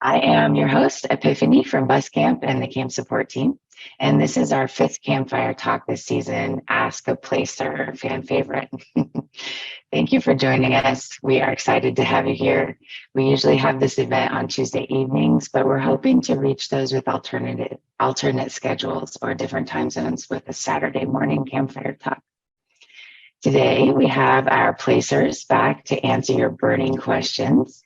I am your host, Epiphany from Bus Camp and the camp support team. And this is our fifth Campfire talk this season, Ask a Placer, fan favorite. Thank you for joining us. We are excited to have you here. We usually have this event on Tuesday evenings, but we're hoping to reach those with alternate schedules or different time zones with a Saturday morning Campfire talk. Today, we have our placers back to answer your burning questions.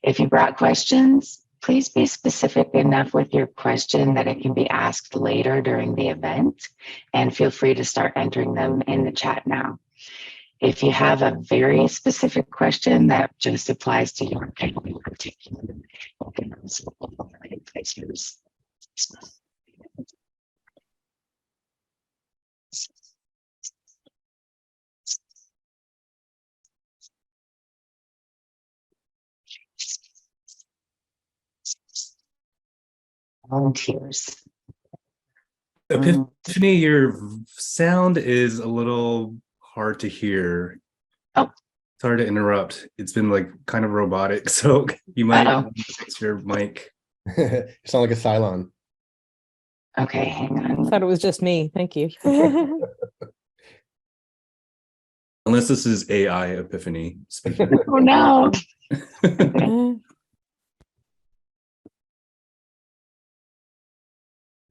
If you brought questions, please be specific enough with your question that it can be asked later during the event, and feel free to start entering them in the chat now. If you have a very specific question that just applies to your particular placers. Volunteers. Epiphany, your sound is a little hard to hear. Oh. It's hard to interrupt. It's been like kind of robotic, so you might fix your mic. You sound like a Cylon. Okay, hang on. I thought it was just me. Thank you. Unless this is AI Epiphany speaking. Oh no.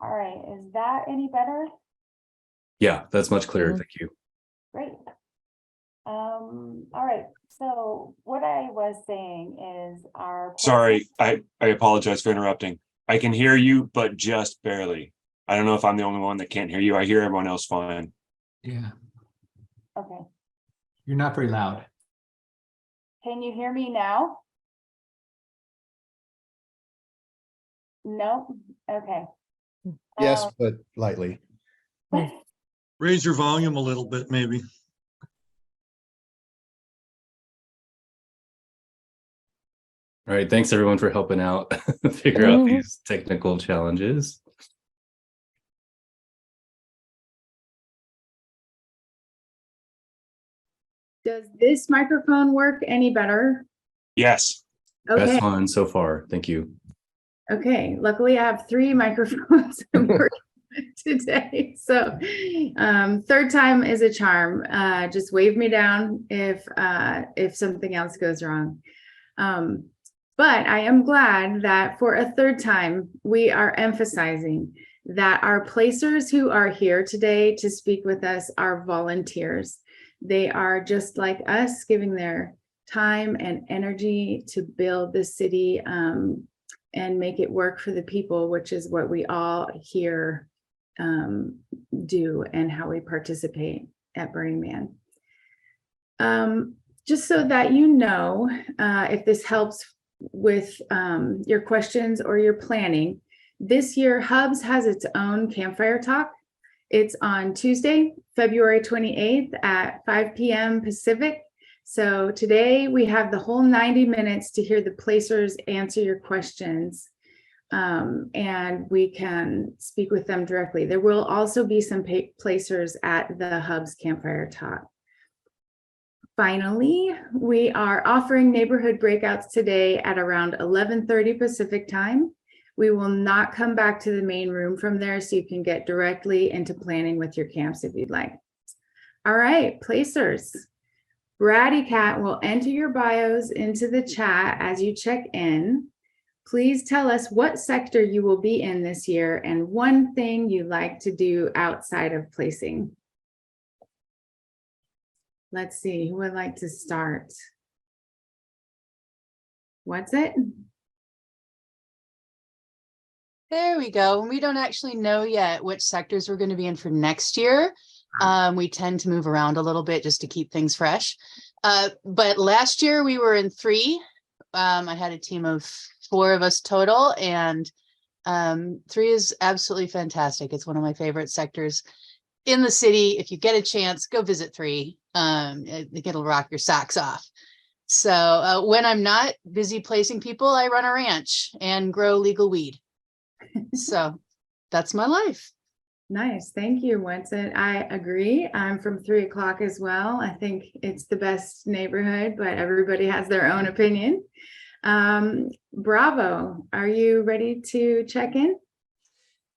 All right, is that any better? Yeah, that's much clearer. Thank you. Great. All right, so what I was saying is Sorry, I apologize for interrupting. I can hear you, but just barely. I don't know if I'm the only one that can't hear you. I hear everyone else fine. Yeah, Okay, you're not very loud. can you hear me now? No? Okay. Yes, but lightly. Raise your volume a little bit, maybe. All right, thanks everyone for helping out figure out these technical challenges. Does this microphone work any better? Yes. Okay. Best one so far. Thank you. Okay, luckily I have 3 microphones today. So third time is a charm. Just wave me down if something else goes wrong. But I am glad that for a third time, we are emphasizing that our placers who are here today to speak with us are volunteers. They are just like us, giving their time and energy to build the city and make it work for the people, which is what we all here do and how we participate at Burning Man. Just so that you know, if this helps with your questions or your planning, this year Hubs has its own Campfire Talk. It's on Tuesday, February 28th at 5 p.m. Pacific. So today we have the whole 90 minutes to hear the placers answer your questions, and we can speak with them directly. There will also be some placers at the Hubs Campfire Talk. Finally, we are offering neighborhood breakouts today at around 11:30 Pacific time. We will not come back to the main room from there, so you can get directly into planning with your camps if you'd like. All right, placers. Bratty Cat will enter your bios into the chat as you check in. Please tell us what sector you will be in this year and one thing you like to do outside of placing. Let's see, who would like to start? What's it? There we go. We don't actually know yet which sectors we're going to be in for next year. We tend to move around a little bit just to keep things fresh. But last year we were in 3. I had a team of 4 of us total, and 3 is absolutely fantastic. It's one of my favorite sectors in the city. If you get a chance, go visit 3. It'll rock your socks off. So when I'm not busy placing people, I run a ranch and grow legal weed. So that's my life. Nice. Thank you, Winston. I agree. I'm from 3 o'clock as well. I think it's the best neighborhood, but everybody has their own opinion. Bravo, are you ready to check in?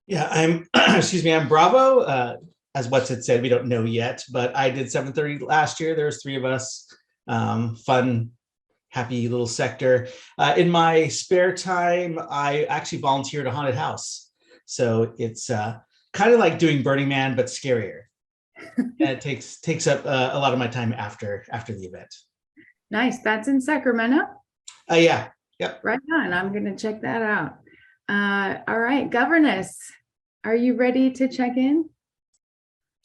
Yeah, I'm, excuse me, I'm Bravo. As what's it said, we don't know yet, but I did 7:30 last year. There's 3 of us. Fun, happy little sector. In my spare time, I actually volunteer at a haunted house. So it's kind of like doing Burning Man, but scarier. And it takes up a lot of my time after the event. Nice, that's in Sacramento? Yeah, yep. Right on, I'm gonna check that out. All right, governess, are you ready to check in?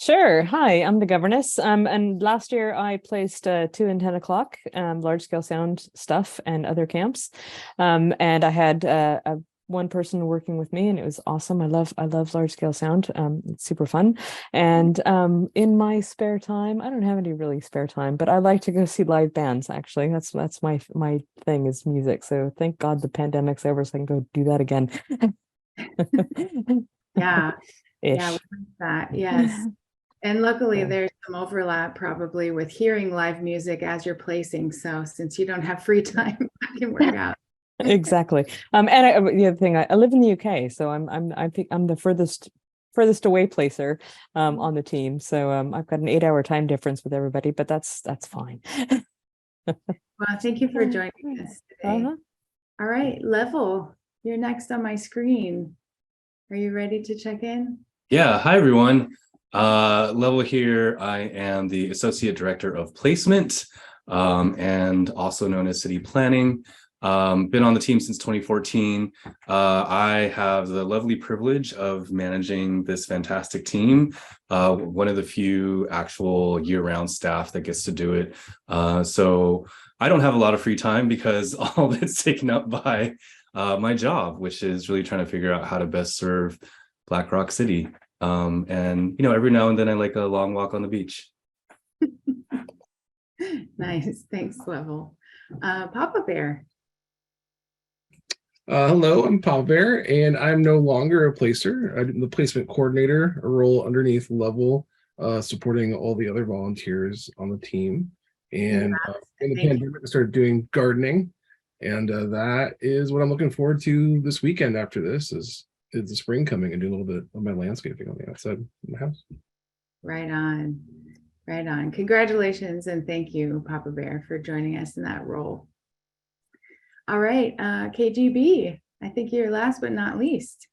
Sure. Hi, I'm the governess. And last year I placed 2 and 10 o'clock, large scale sound stuff and other camps. And I had one person working with me, and it was awesome. I love large scale sound. It's super fun. And in my spare time, I don't have any really spare time, but I like to go see live bands. Actually, that's my thing is music. So thank God the pandemic's over, so I can go do that again. Yeah, Ish. yeah, we like that. Yes. And luckily there's some overlap probably with hearing live music as you're placing. So since you don't have free time, that can work out. Exactly. And the other thing, I live in the UK, so I think I'm the furthest away placer on the team. So I've got an 8-hour time difference with everybody, but that's fine. Well, thank you for joining us today. All right, Level, you're next on my screen. Are you ready to check in? Yeah, hi everyone. Level here. I am the Associate Director of Placement and also known as City Planning. Been on the team since 2014. I have the lovely privilege of managing this fantastic team. One of the few actual year-round staff that gets to do it. So I don't have a lot of free time because all of it's taken up by my job, which is really trying to figure out how to best serve Black Rock City. And every now and then I like a long walk on the beach. Nice, thanks, Level. Papa Bear. Hello, I'm Papa Bear, and I'm no longer a placer. I'm the placement coordinator, a role underneath Level, supporting all the other volunteers on the team. And in the pandemic, I started doing gardening, and that is what I'm looking forward to this weekend. After this is the spring coming, and do a little bit of my landscaping on the outside of my house. Right on, right on. Congratulations and thank you, Papa Bear, for joining us in that role. All right, KGB, I think you're last but not least.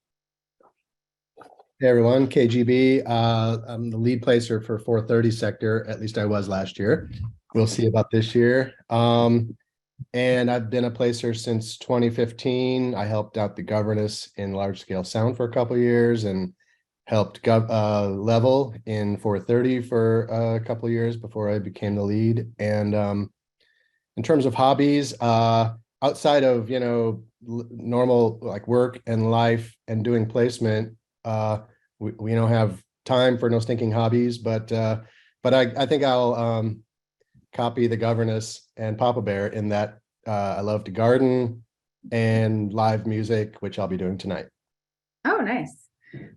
Hey everyone, KGB. I'm the lead placer for 430 sector. At least I was last year. We'll see about this year. And I've been a placer since 2015. I helped out the governess in large scale sound for a couple of years and helped Level in 430 for a couple of years before I became the lead. And in terms of hobbies, outside of normal like work and life and doing placement, we don't have time for no stinking hobbies, but I think I'll copy the governess and Papa Bear in that I love to garden and live music, which I'll be doing tonight. Oh, nice.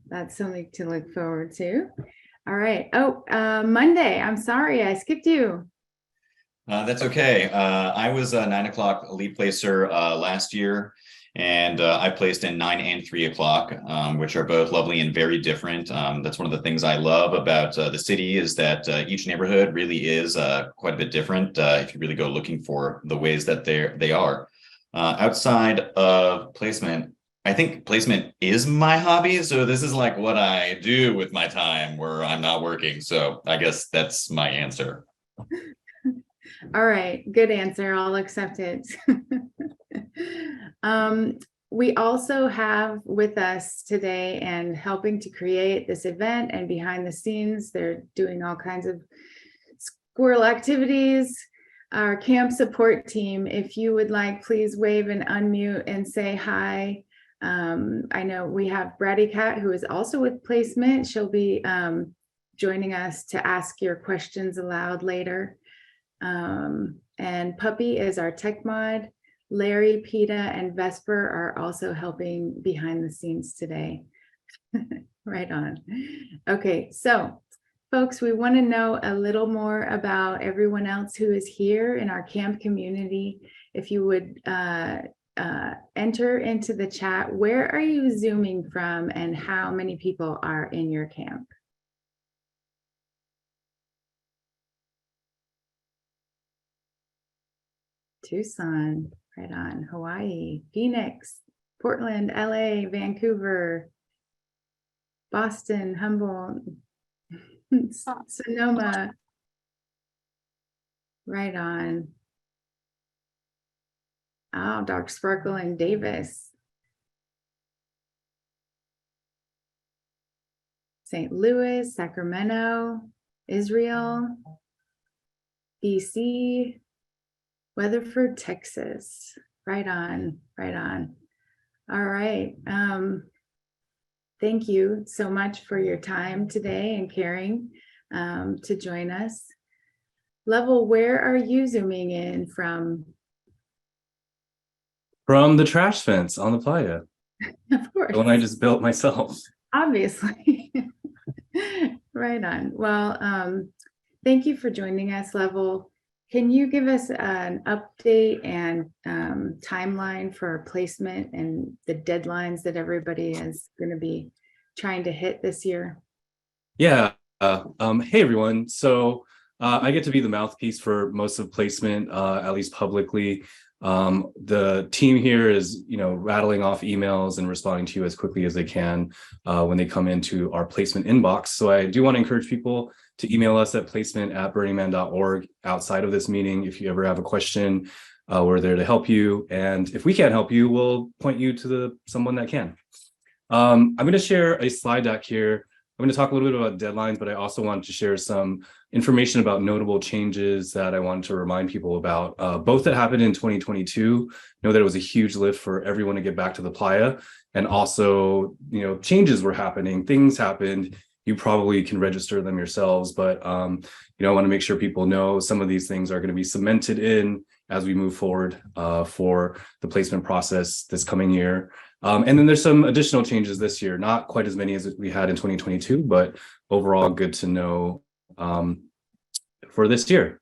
That's something to look forward to. All right. Oh, Monday. I'm sorry, I skipped you. That's okay. I was a 9 o'clock lead placer last year, and I placed in 9 and 3 o'clock, which are both lovely and very different. That's one of the things I love about the city is that each neighborhood really is quite a bit different if you really go looking for the ways that they are. Outside of placement, I think placement is my hobby. So this is like what I do with my time where I'm not working. So I guess that's my answer. All right, good answer. I'll accept it. We also have with us today and helping to create this event and behind the scenes, they're doing all kinds of squirrel activities. Our camp support team, if you would like, please wave and unmute and say hi. I know we have Bratty Cat, who is also with placement. She'll be joining us to ask your questions aloud later. And Puppy is our tech mod. Larry, PETA, and Vesper are also helping behind the scenes today. Right on. Okay, so folks, we want to know a little more about everyone else who is here in our camp community if you would enter into the chat, where are you Zooming from and how many people are in your camp? Tucson, right on. Hawaii, Phoenix, Portland, LA, Vancouver, Boston, Humboldt, Sonoma, right on. Oh, Dark Sparkle in Davis, St. Louis, Sacramento, Israel, BC, Weatherford, Texas. Right on, right on. All right. Thank you so much for your time today and caring to join us. Level, where are you Zooming in from? From the trash fence on the playa, Of course. the one I just built myself. Obviously. Right on. Well, thank you for joining us, Level. Can you give us an update and timeline for placement and the deadlines that everybody is going to be trying to hit this year? Yeah. Hey, everyone. So I get to be the mouthpiece for most of placement, at least publicly. The team here is, rattling off emails and responding to you as quickly as they can when they come into our placement inbox. So I do want to encourage people to email us at placement@burningman.org outside of this meeting. If you ever have a question, we're there to help you. And if we can't help you, we'll point you to someone that can. I'm going to share a slide deck here. I'm going to talk a little bit about deadlines, but I also wanted to share some information about notable changes that I wanted to remind people about, both that happened in 2022. Know that it was a huge lift for everyone to get back to the playa, and also, changes were happening, things happened. You probably can register them yourselves, but I want to make sure people know some of these things are going to be cemented in as we move forward for the placement process this coming year. And then there's some additional changes this year, not quite as many as we had in 2022, but overall good to know for this year.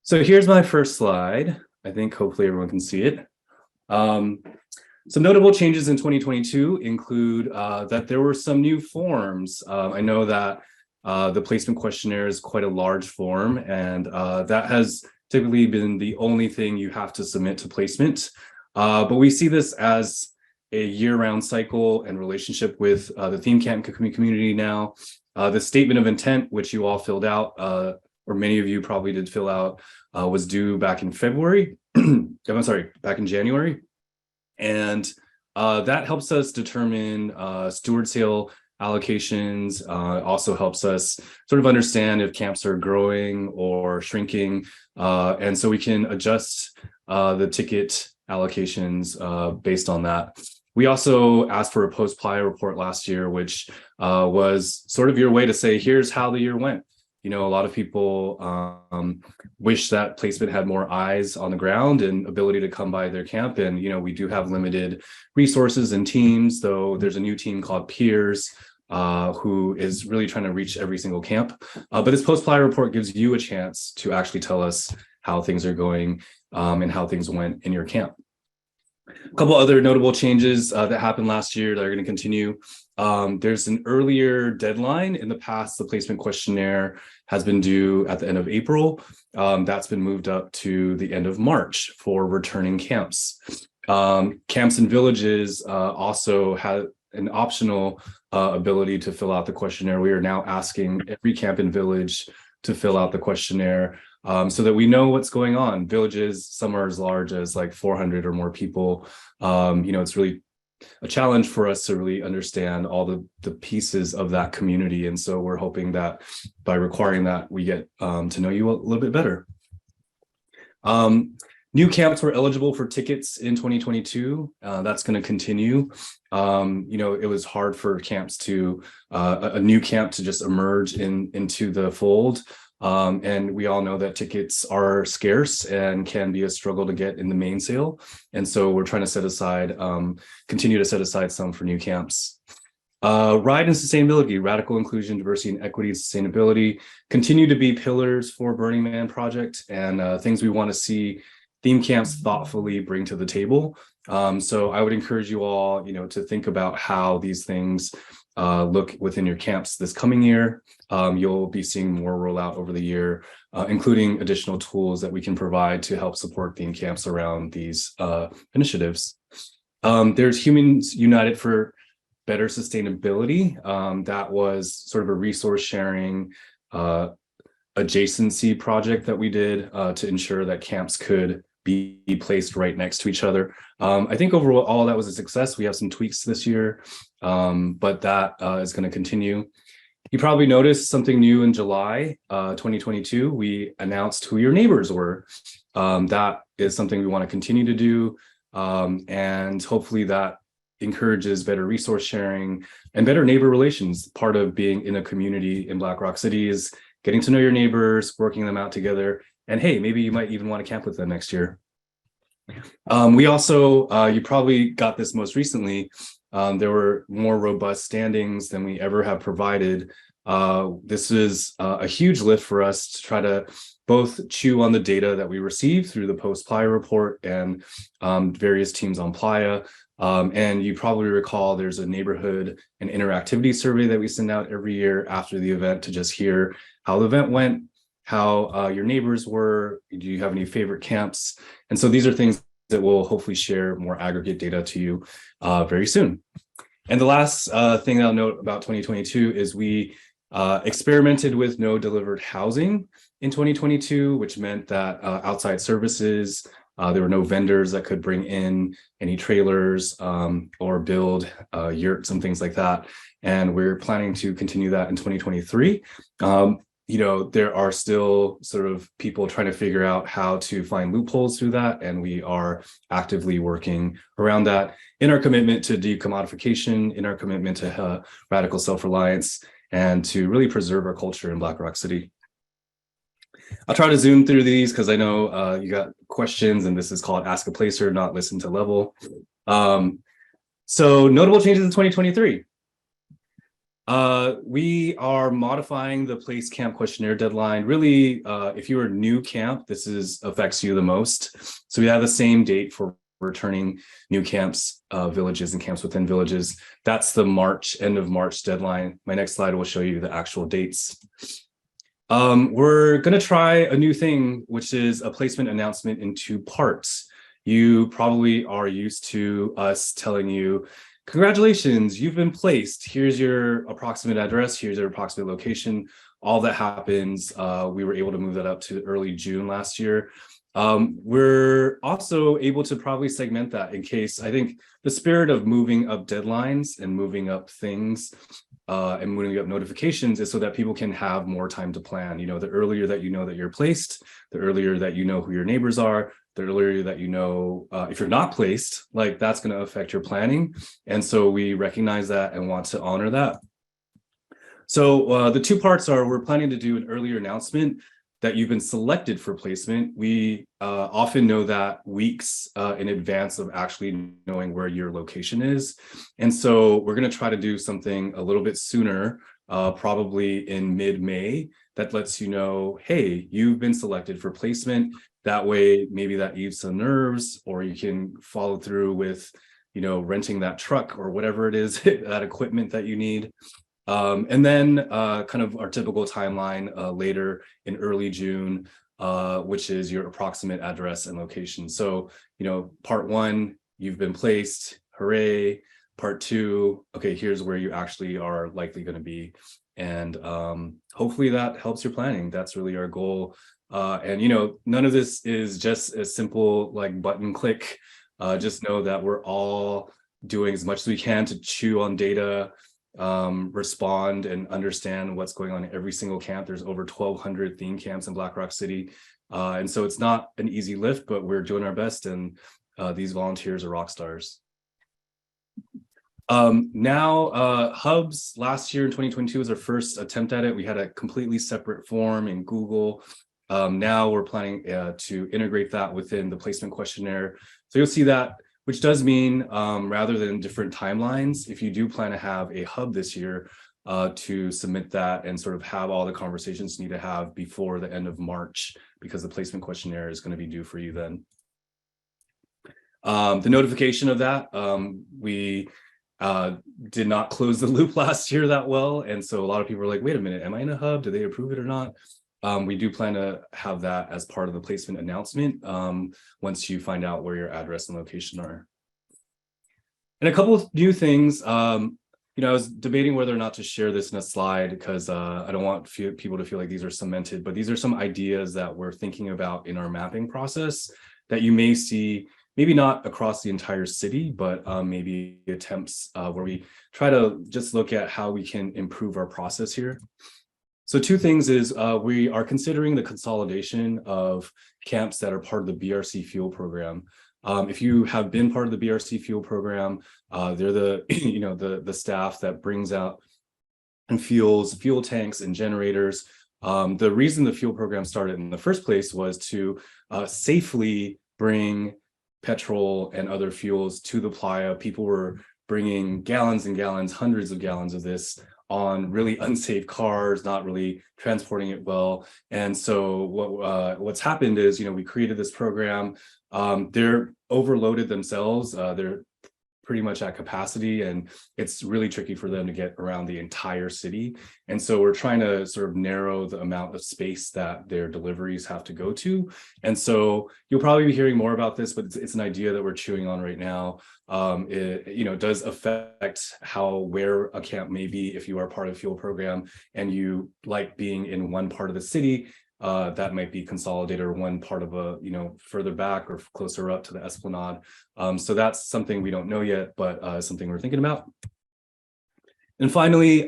So here's my first slide. I think hopefully everyone can see it. Some notable changes in 2022 include that there were some new forms. I know that the placement questionnaire is quite a large form, and that has typically been the only thing you have to submit to placement. But we see this as a year-round cycle and relationship with the theme camp community now. The statement of intent, which you all filled out, or many of you probably did fill out, was due back in February. I'm sorry, back in January. And that helps us determine steward sale allocations, also helps us sort of understand if camps are growing or shrinking. And so we can adjust the ticket allocations based on that. We also asked for a post-playa report last year, which was sort of your way to say, here's how the year went. A lot of people wish that placement had more eyes on the ground and ability to come by their camp. And, we do have limited resources and teams, though there's a new team called Peers who is really trying to reach every single camp. But this post-playa report gives you a chance to actually tell us how things are going and how things went in your camp. A couple other notable changes that happened last year that are going to continue. There's an earlier deadline. In the past, the placement questionnaire has been due at the end of April. That's been moved up to the end of March for returning camps. Camps and villages also have an optional ability to fill out the questionnaire. We are now asking every camp and village to fill out the questionnaire so that we know what's going on. Villages, some are as large as like 400 or more people. It's really a challenge for us to really understand all the pieces of that community. And so we're hoping that by requiring that, we get to know you a little bit better. New camps were eligible for tickets in 2022. That's going to continue. It was hard for camps to, a new camp to just emerge into the fold. And we all know that tickets are scarce and can be a struggle to get in the main sale. And so we're trying to continue to set aside some for new camps. Ride and sustainability, radical inclusion, diversity and equity, and sustainability continue to be pillars for Burning Man project and things we want to see theme camps thoughtfully bring to the table. So I would encourage you all, to think about how these things look within your camps this coming year. You'll be seeing more rollout over the year, including additional tools that we can provide to help support theme camps around these initiatives. There's Humans United for Better Sustainability. That was sort of a resource sharing adjacency project that we did to ensure that camps could be placed right next to each other. I think overall that was a success. We have some tweaks this year, but that is going to continue. You probably noticed something new in July 2022. We announced who your neighbors were. That is something we want to continue to do, and hopefully that encourages better resource sharing and better neighbor relations. Part of being in a community in Black Rock City is getting to know your neighbors, working them out together, and hey, maybe you might even want to camp with them next year. We also, you probably got this most recently, there were more robust standings than we ever have provided. This is a huge lift for us to try to both chew on the data that we receive through the post-Playa report and various teams on Playa. And you probably recall there's a neighborhood and interactivity survey that we send out every year after the event to just hear how the event went, how your neighbors were, do you have any favorite camps? And so these are things that will hopefully share more aggregate data to you very soon. And the last thing I'll note about 2022 is we experimented with no delivered housing in 2022, which meant that outside services, there were no vendors that could bring in any trailers or build yurts and things like that. And we're planning to continue that in 2023. There are still sort of people trying to figure out how to find loopholes through that. And we are actively working around that in our commitment to decommodification, in our commitment to radical self-reliance, and to really preserve our culture in Black Rock City. I'll try to zoom through these because I know you got questions, and this is called Ask a Placer, not Listen to Level. So notable changes in 2023. We are modifying the Placed Camp Questionnaire deadline. Really, if you're a new camp, this affects you the most. So we have the same date for returning new camps, villages and camps within villages. That's the end of March deadline. My next slide will show you the actual dates. We're going to try a new thing, which is a placement announcement in 2 parts. You probably are used to us telling you, congratulations, you've been placed. Here's your approximate address. Here's your approximate location. All that happens. We were able to move that up to early June last year. We're also able to probably segment that in case, I think the spirit of moving up deadlines and moving up things and moving up notifications is so that people can have more time to plan. The earlier that you know that you're placed, the earlier that you know who your neighbors are, the earlier that you know if you're not placed, that's going to affect your planning. And so we recognize that and want to honor that. So the 2 parts are, we're planning to do an earlier announcement that you've been selected for placement. We often know that weeks in advance of actually knowing where your location is. And so we're going to try to do something a little bit sooner, probably in mid-May, that lets you know, hey, you've been selected for placement. That way, maybe that eases some nerves, or you can follow through with, renting that truck or whatever it is, that equipment that you need. And then kind of our typical timeline later in early June, which is your approximate address and location. So, part 1, you've been placed, hooray. Part 2, okay, here's where you actually are likely going to be. And hopefully that helps your planning. That's really our goal. And, none of this is just a simple button click. Just know that we're all doing as much as we can to chew on data, respond and understand what's going on in every single camp. There's over 1,200 theme camps in Black Rock City. And so it's not an easy lift, but we're doing our best. And these volunteers are rock stars. Now, hubs last year in 2022 was our first attempt at it. We had a completely separate form in Google. Now we're planning to integrate that within the placement questionnaire. So you'll see that, which does mean rather than different timelines, if you do plan to have a hub this year, to submit that and sort of have all the conversations you need to have before the end of March, because the placement questionnaire is going to be due for you then. The notification of that, we did not close the loop last year that well. And so a lot of people were like, wait a minute, am I in a hub? Do they approve it or not? We do plan to have that as part of the placement announcement once you find out where your address and location are. And a couple of new things, I was debating whether or not to share this in a slide because I don't want people to feel like these are cemented, but these are some ideas that we're thinking about in our mapping process that you may see, maybe not across the entire city, but maybe attempts where we try to just look at how we can improve our process here. So two things is we are considering the consolidation of camps that are part of the BRC fuel program. If you have been part of the BRC fuel program, they're the the staff that brings out and fuels fuel tanks and generators. The reason the fuel program started in the first place was to safely bring petrol and other fuels to the playa. People were bringing gallons and gallons, hundreds of gallons of this on really unsafe cars, not really transporting it well. And so what's happened is, we created this program. They're overloaded themselves. They're pretty much at capacity, and it's really tricky for them to get around the entire city. And so we're trying to sort of narrow the amount of space that their deliveries have to go to. And so you'll probably be hearing more about this, but it's an idea that we're chewing on right now. It does affect where a camp may be if you are part of the fuel program and you like being in one part of the city. That might be consolidated or one part of further back or closer up to the Esplanade. So that's something we don't know yet, but something we're thinking about. And finally,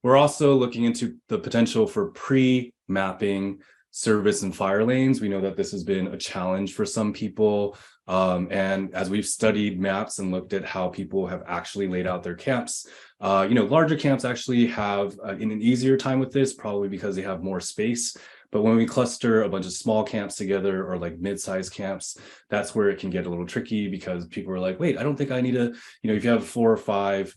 we're also looking into the potential for pre-mapping service and fire lanes. We know that this has been a challenge for some people. And as we've studied maps and looked at how people have actually laid out their camps, larger camps actually have an easier time with this, probably because they have more space. But when we cluster a bunch of small camps together or like mid-sized camps, that's where it can get a little tricky because people are like, wait, I don't think I need a, if you have 4 or 5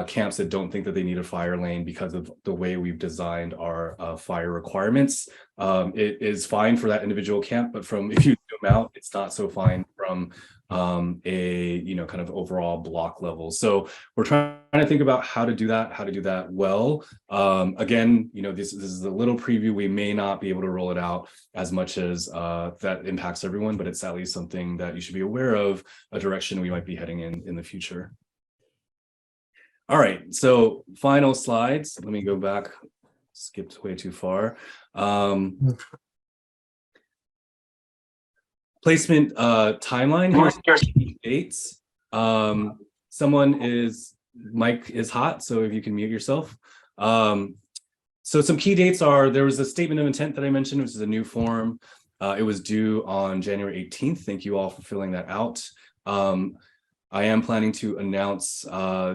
camps that don't think that they need a fire lane because of the way we've designed our fire requirements, it is fine for that individual camp, but if you zoom out, it's not so fine from a kind of overall block level. So we're trying to think about how to do that well. Again, this is a little preview. We may not be able to roll it out as much as that impacts everyone, but it's at least something that you should be aware of, a direction we might be heading in the future. All right, so final slides. Let me go back, skipped way too far. Placement timeline, here's dates. Mic is hot, so if you can mute yourself. So some key dates are, there was a statement of intent that I mentioned, which is a new form. It was due on January 18th. Thank you all for filling that out. I am planning to announce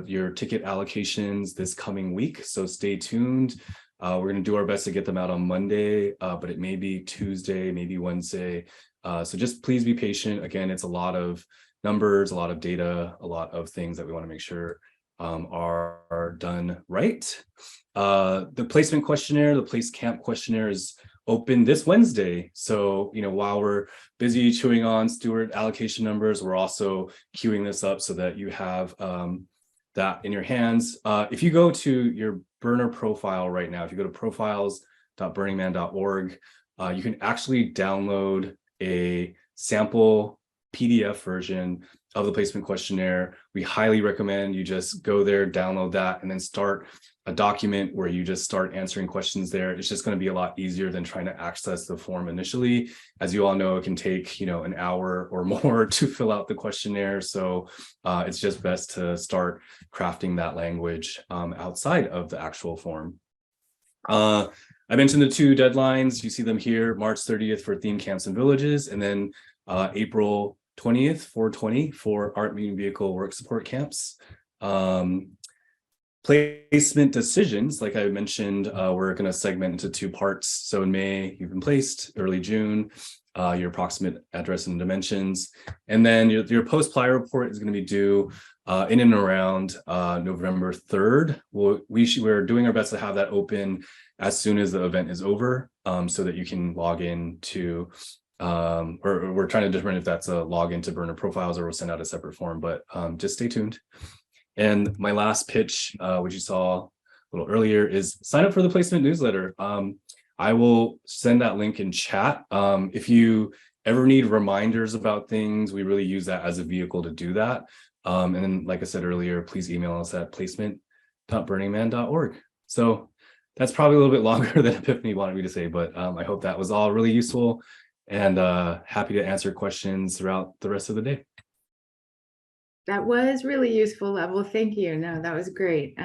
your ticket allocations this coming week, so stay tuned. We're going to do our best to get them out on Monday, but it may be Tuesday, maybe Wednesday. So just please be patient. Again, it's a lot of numbers, a lot of data, a lot of things that we want to make sure are done right. The placement questionnaire, the Placed Camp Questionnaire is open this Wednesday. So, while we're busy chewing on steward allocation numbers, we're also queuing this up so that you have that in your hands. If you go to your burner profile right now, if you go to profiles.burningman.org, you can actually download a sample PDF version of the placement questionnaire. We highly recommend you just go there, download that, and then start a document where you just start answering questions there. It's just going to be a lot easier than trying to access the form initially. As you all know, it can take, an hour or more to fill out the questionnaire. So it's just best to start crafting that language outside of the actual form. I mentioned the 2 deadlines. You see them here, March 30th for theme camps and villages, and then April 20th, 420 for art meeting vehicle work support camps. Placement decisions, like I mentioned, we're going to segment into 2 parts. So in May, you've been placed, early June, your approximate address and dimensions. And then your post-playa report is going to be due in and around November 3rd. We're doing our best to have that open as soon as the event is over, so that you can log in to or we're trying to determine if that's a login to burner profiles or we'll send out a separate form, but just stay tuned. And my last pitch, which you saw a little earlier, is sign up for the placement newsletter. I will send that link in chat. If you ever need reminders about things, we really use that as a vehicle to do that. And then, like I said earlier, please email us at placement.burningman.org. So that's probably a little bit longer than Epiphany wanted me to say, but I hope that was all really useful, and happy to answer questions throughout the rest of the day. That was really useful, Level. Thank you. No, that was great.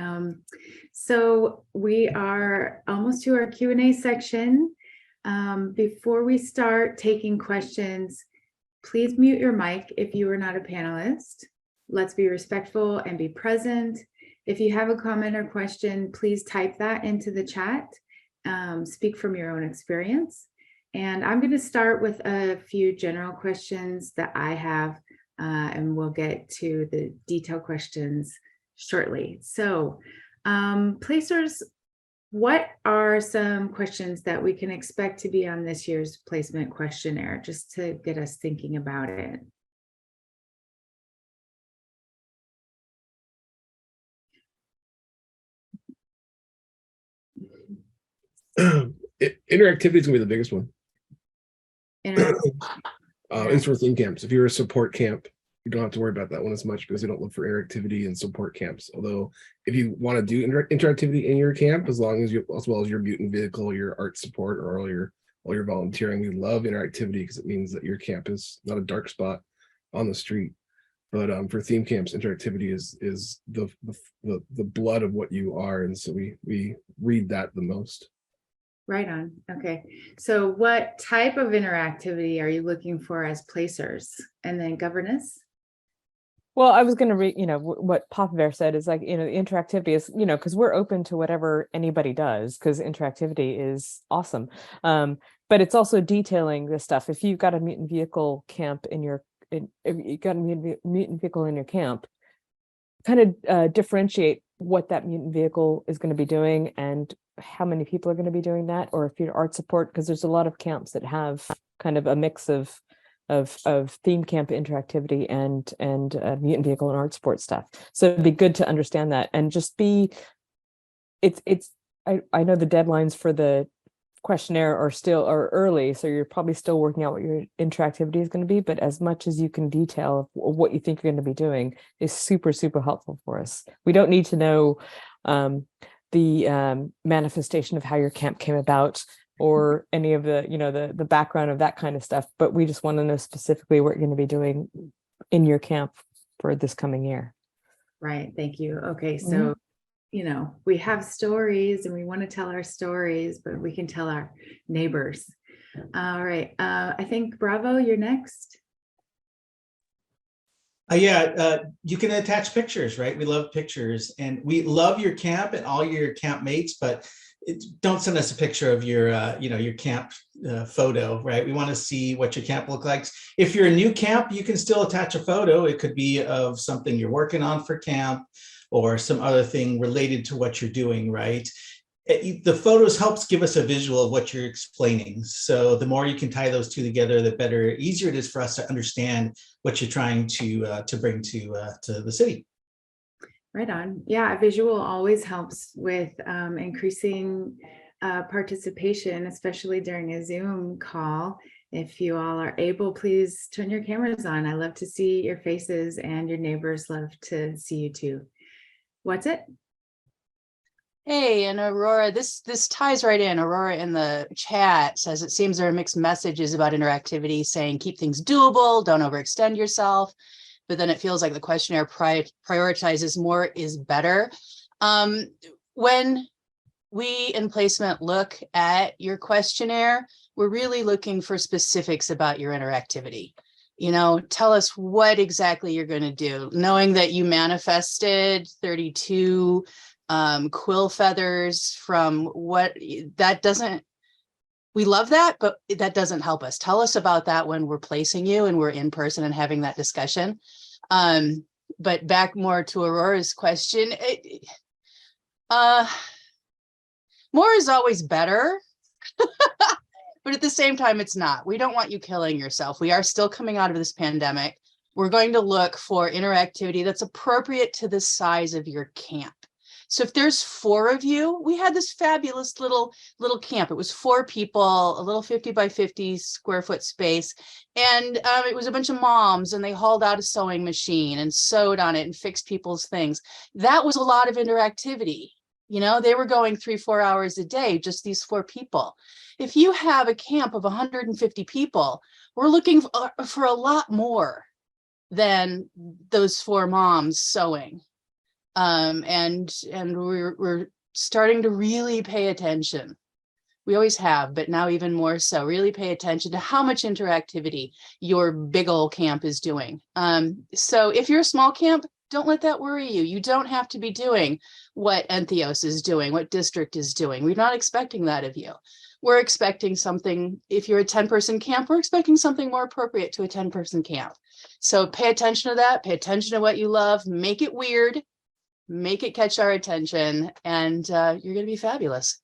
So we are almost to our Q&A section. Before we start taking questions, please mute your mic if you are not a panelist. Let's be respectful and be present. If you have a comment or question, please type that into the chat. Speak from your own experience. And I'm going to start with a few general questions that I have, and we'll get to the detailed questions shortly. So, placers, what are some questions that we can expect to be on this year's placement questionnaire, just to get us thinking about it? Interactivity is gonna be the biggest one. Interactivity. It's for theme camps. If you're a support camp, you don't have to worry about that one as much because they don't look for interactivity in support camps. Although, if you want to do interactivity in your camp, as well as your mutant vehicle, your art support, or all your volunteering, we love interactivity because it means that your camp is not a dark spot on the street. But for theme camps, interactivity is the blood of what you are, and so we read that the most. Right on. Okay. So what type of interactivity are you looking for as placers? And then governess? Well, I was going to read, what Papa Bear said is like, interactivity is, because we're open to whatever anybody does, because interactivity is awesome. But it's also detailing this stuff. If you've got a mutant vehicle camp if you've got a mutant vehicle in your camp, kind of differentiate what that mutant vehicle is going to be doing and how many people are going to be doing that, or if you're art support, because there's a lot of camps that have kind of a mix of theme camp interactivity and mutant vehicle and art support stuff. So it'd be good to understand that, and just I know the deadlines for the questionnaire are early, so you're probably still working out what your interactivity is going to be, but as much as you can detail what you think you're going to be doing is super, super helpful for us. We don't need to know the manifestation of how your camp came about or any of the the background of that kind of stuff, but we just want to know specifically what you're going to be doing in your camp for this coming year. Right. Thank you. Okay. So, we have stories and we want to tell our stories, but we can tell our neighbors. All right. I think Bravo, you're next. You can attach pictures, right? We love pictures, and we love your camp and all your camp mates, but don't send us a picture of your your camp photo, right? We want to see what your camp looks like. If you're a new camp, you can still attach a photo. It could be of something you're working on for camp or some other thing related to what you're doing, right? The photos helps give us a visual of what you're explaining. So the more you can tie those two together, the better, easier it is for us to understand what you're trying to bring to the city. Right on. Yeah, visual always helps with increasing participation, especially during a Zoom call. If you all are able, please turn your cameras on. I love to see your faces, and your neighbors love to see you too. What's it? Hey, and Aurora, this ties right in. Aurora in the chat says it seems there are mixed messages about interactivity, saying keep things doable, don't overextend yourself. But then it feels like the questionnaire prioritizes more is better. When we in placement look at your questionnaire, we're really looking for specifics about your interactivity. Tell us what exactly you're going to do, knowing that you manifested 32 quill feathers from we love that, but that doesn't help us. Tell us about that when we're placing you and we're in person and having that discussion. But back more to Aurora's question, more is always better. But at the same time, it's not. We don't want you killing yourself. We are still coming out of this pandemic. We're going to look for interactivity that's appropriate to the size of your camp. So if there's 4 of you, we had this fabulous little camp. It was 4 people, a little 50 by 50 square foot space. And it was a bunch of moms, and they hauled out a sewing machine and sewed on it and fixed people's things. That was a lot of interactivity. You know, they were going 3-4 hours a day, just these 4 people. If you have a camp of 150 people, we're looking for a lot more than those 4 moms sewing. And we're starting to really pay attention. We always have, but now even more so, really pay attention to how much interactivity your big old camp is doing. So if you're a small camp, don't let that worry you. You don't have to be doing what Entheos is doing, what district is doing. We're not expecting that of you. We're expecting something. If you're a 10-person camp, we're expecting something more appropriate to a 10-person camp. So pay attention to that, pay attention to what you love, make it weird, make it catch our attention, and you're going to be fabulous.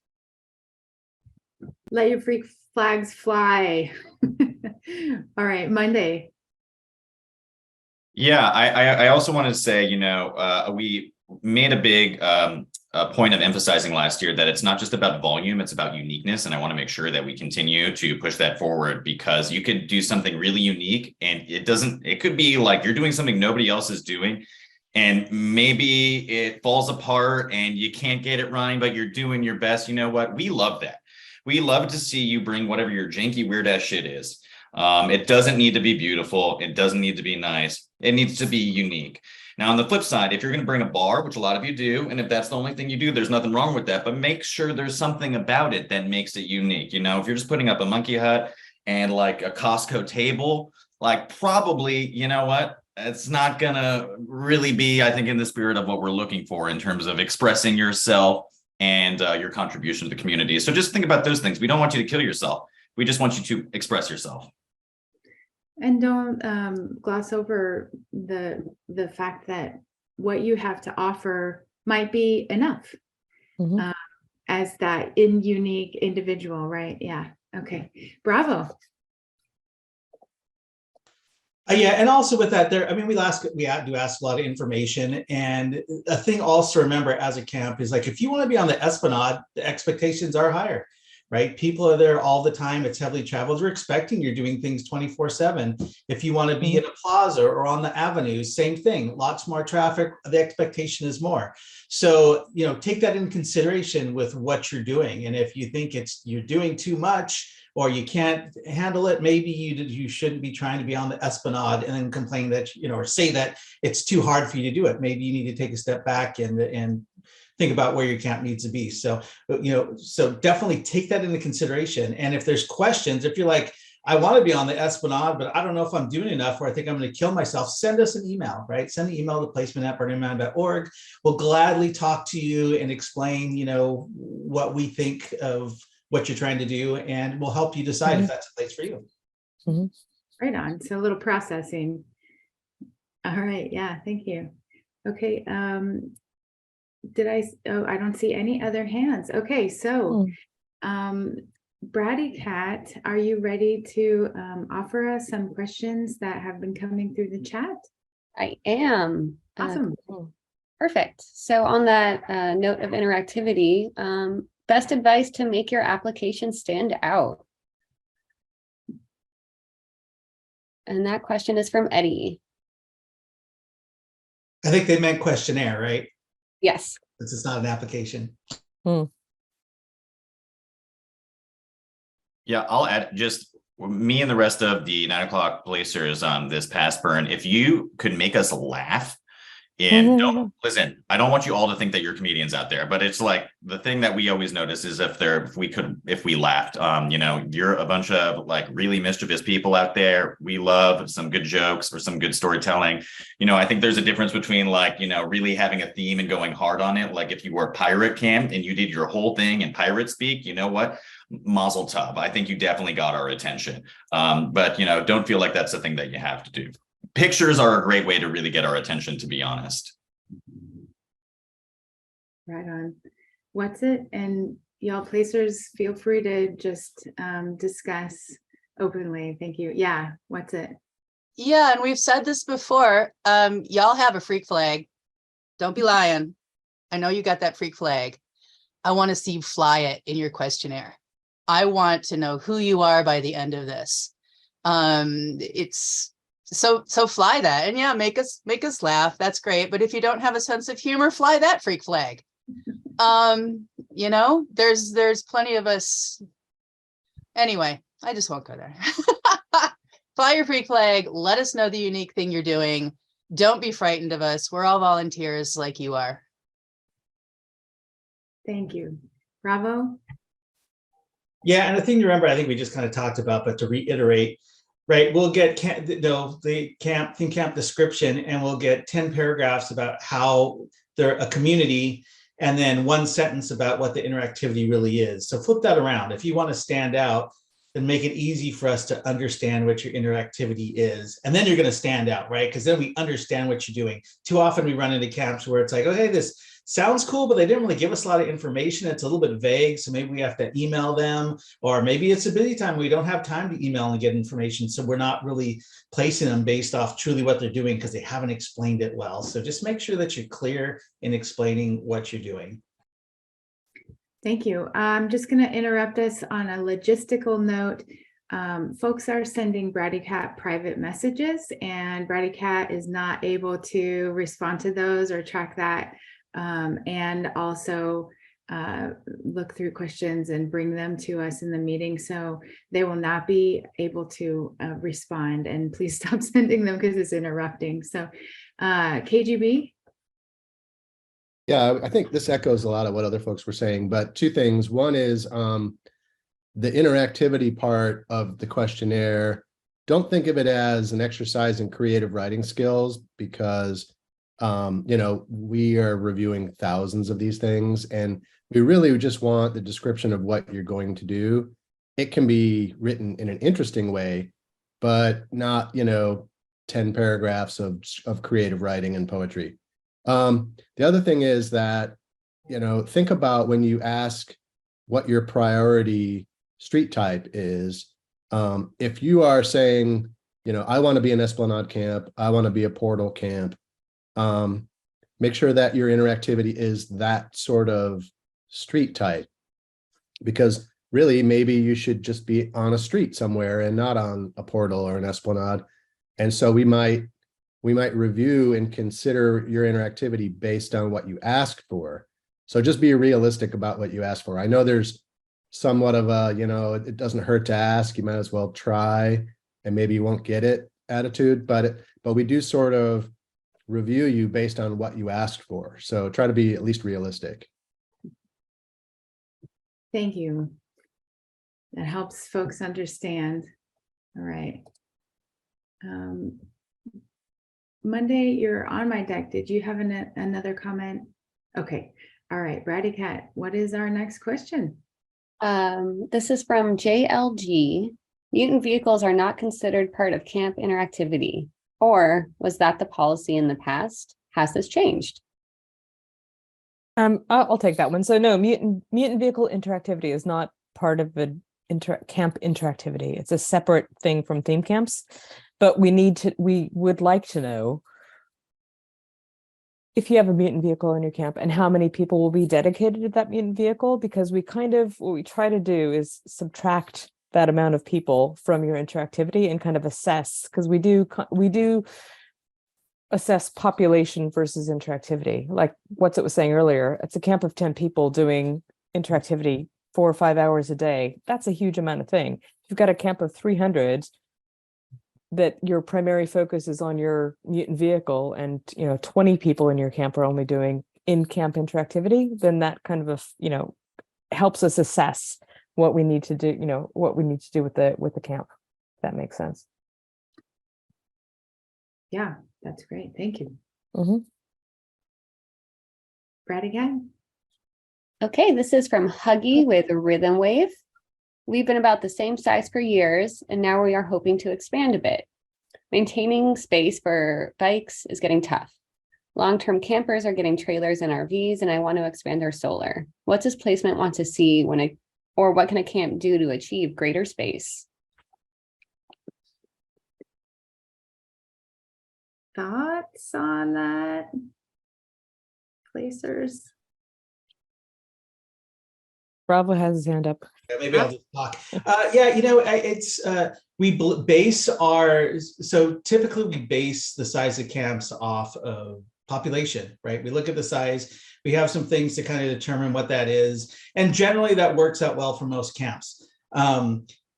Let your freak flags fly. All right, Monday. Yeah, I also wanted to say, we made a big point of emphasizing last year that it's not just about volume, it's about uniqueness. And I want to make sure that we continue to push that forward, because you could do something really unique and it could be like you're doing something nobody else is doing. And maybe it falls apart and you can't get it running, but you're doing your best. You know what? We love that. We love to see you bring whatever your janky, weird ass shit is. It doesn't need to be beautiful. It doesn't need to be nice. It needs to be unique. Now, on the flip side, if you're going to bring a bar, which a lot of you do, and if that's the only thing you do, there's nothing wrong with that, but make sure there's something about it that makes it unique. You know, if you're just putting up a monkey hut and like a Costco table, like probably, you know what? It's not going to really be, I think, in the spirit of what we're looking for in terms of expressing yourself and your contribution to the community. So just think about those things. We don't want you to kill yourself. We just want you to express yourself. And don't gloss over the fact that what you have to offer might be enough as that unique individual, right? Yeah. Okay. Bravo. Yeah, and also with that, we do ask a lot of information, and a thing also to remember as a camp is like if you want to be on the Esplanade, the expectations are higher, right? People are there all the time. It's heavily traveled. We're expecting you're doing things 24/7. If you want to be in a plaza or on the avenue, same thing. Lots more traffic. The expectation is more. So take that into consideration with what you're doing, and if you think you're doing too much, or you can't handle it, maybe you shouldn't be trying to be on the Esplanade and then complain that, or say that it's too hard for you to do it. Maybe you need to take a step back and think about where your camp needs to be. So, so definitely take that into consideration. And if there's questions, if you're like, I want to be on the Esplanade, but I don't know if I'm doing enough, or I think I'm going to kill myself, send us an email, right? Send an email to placement@burningman.org. We'll gladly talk to you and explain, what we think of what you're trying to do, and we'll help you decide if that's a place for you. Right on. So a little processing. All right. Yeah. Thank you. Okay. I don't see any other hands. Okay. So, Bratty Cat, are you ready to offer us some questions that have been coming through the chat? I am. Awesome. Perfect. So on that note of interactivity, best advice to make your application stand out. And that question is from Eddie. I think they meant questionnaire, right? Yes. This is not an application. Yeah, I'll add just me and the rest of the 9 o'clock placers this past burn. If you could make us laugh, and don't listen, I don't want you all to think that you're comedians out there, but it's like the thing that we always notice is if we laughed, you're a bunch of like really mischievous people out there. We love some good jokes or some good storytelling. I think there's a difference between like, really having a theme and going hard on it. Like if you were pirate camp and you did your whole thing in pirate speak, you know what? Mazel tov. I think you definitely got our attention. But don't feel like that's the thing that you have to do. Pictures are a great way to really get our attention, to be honest. Right on. What's it? And y'all placers, feel free to just discuss openly. Thank you. Yeah, what's it? Yeah, and we've said this before. Y'all have a freak flag. Don't be lying. I know you got that freak flag. I want to see you fly it in your questionnaire. I want to know who you are by the end of this. It's so fly that, and yeah, make us laugh. That's great. But if you don't have a sense of humor, fly that freak flag. You know, there's plenty of us. Anyway, I just won't go there. Fly your freak flag. Let us know the unique thing you're doing. Don't be frightened of us. We're all volunteers like you are. Thank you. Bravo. Yeah, and the thing to remember, I think we just kind of talked about, but to reiterate, right, we'll get the theme camp description, and we'll get 10 paragraphs about how they're a community, and then 1 sentence about what the interactivity really is. So flip that around. If you want to stand out, then make it easy for us to understand what your interactivity is. And then you're going to stand out, right? Because then we understand what you're doing. Too often we run into camps where it's like, oh, hey, this sounds cool, but they didn't really give us a lot of information. It's a little bit vague. So maybe we have to email them, or maybe it's a busy time. We don't have time to email and get information. So we're not really placing them based off truly what they're doing because they haven't explained it well. So just make sure that you're clear in explaining what you're doing. Thank you. I'm just going to interrupt us on a logistical note. Folks are sending Bratty Cat private messages, and Bratty Cat is not able to respond to those or track that, and also look through questions and bring them to us in the meeting. So they will not be able to respond, and please stop sending them because it's interrupting. So KGB. Yeah, I think this echoes a lot of what other folks were saying, but 2 things. One is the interactivity part of the questionnaire. Don't think of it as an exercise in creative writing skills, because you know, we are reviewing thousands of these things, and we really just want the description of what you're going to do. It can be written in an interesting way, but not, you know, 10 paragraphs of creative writing and poetry. The other thing is that, you know, think about when you ask what your priority street type is. If you are saying, you know, I want to be an Esplanade camp, I want to be a portal camp, make sure that your interactivity is that sort of street type, because really maybe you should just be on a street somewhere and not on a portal or an Esplanade. And so we might review and consider your interactivity based on what you asked for. So just be realistic about what you asked for. I know there's somewhat of a, you know, it doesn't hurt to ask, you might as well try, and maybe you won't get it attitude, but we do sort of review you based on what you asked for. So try to be at least realistic. Thank you. That helps folks understand. All right. Monday, you're on my deck. Did you have another comment? Okay. All right. Bratty Cat, what is our next question? This is from JLG. Mutant vehicles are not considered part of camp interactivity. Or was that the policy in the past? Has this changed? I'll take that one. So no, mutant vehicle interactivity is not part of the camp interactivity. It's a separate thing from theme camps. But we would like to know if you have a mutant vehicle in your camp and how many people will be dedicated to that mutant vehicle, because what we try to do is subtract that amount of people from your interactivity and kind of assess, because we do assess population versus interactivity. Like What's It was saying earlier, it's a camp of 10 people doing interactivity 4 or 5 hours a day. That's a huge amount of thing. If you've got a camp of 300 that your primary focus is on your mutant vehicle, and 20 people in your camp are only doing in-camp interactivity, then that kind of helps us assess what we need to do, with the camp. If that makes sense. Yeah, that's great. Thank you. Mm-hmm. Brad again. Okay, this is from Huggy with Rhythm Wave. We've been about the same size for years, and now we are hoping to expand a bit. Maintaining space for bikes is getting tough. Long-term campers are getting trailers and RVs, and I want to expand their solar. What does placement want to see or what can a camp do to achieve greater space? Thoughts on that? Placers? Bravo has his hand up. Yeah, maybe I'll just talk. Yeah, you know, so typically we base the size of camps off of population, right? We look at the size, we have some things to kind of determine what that is. And generally that works out well for most camps.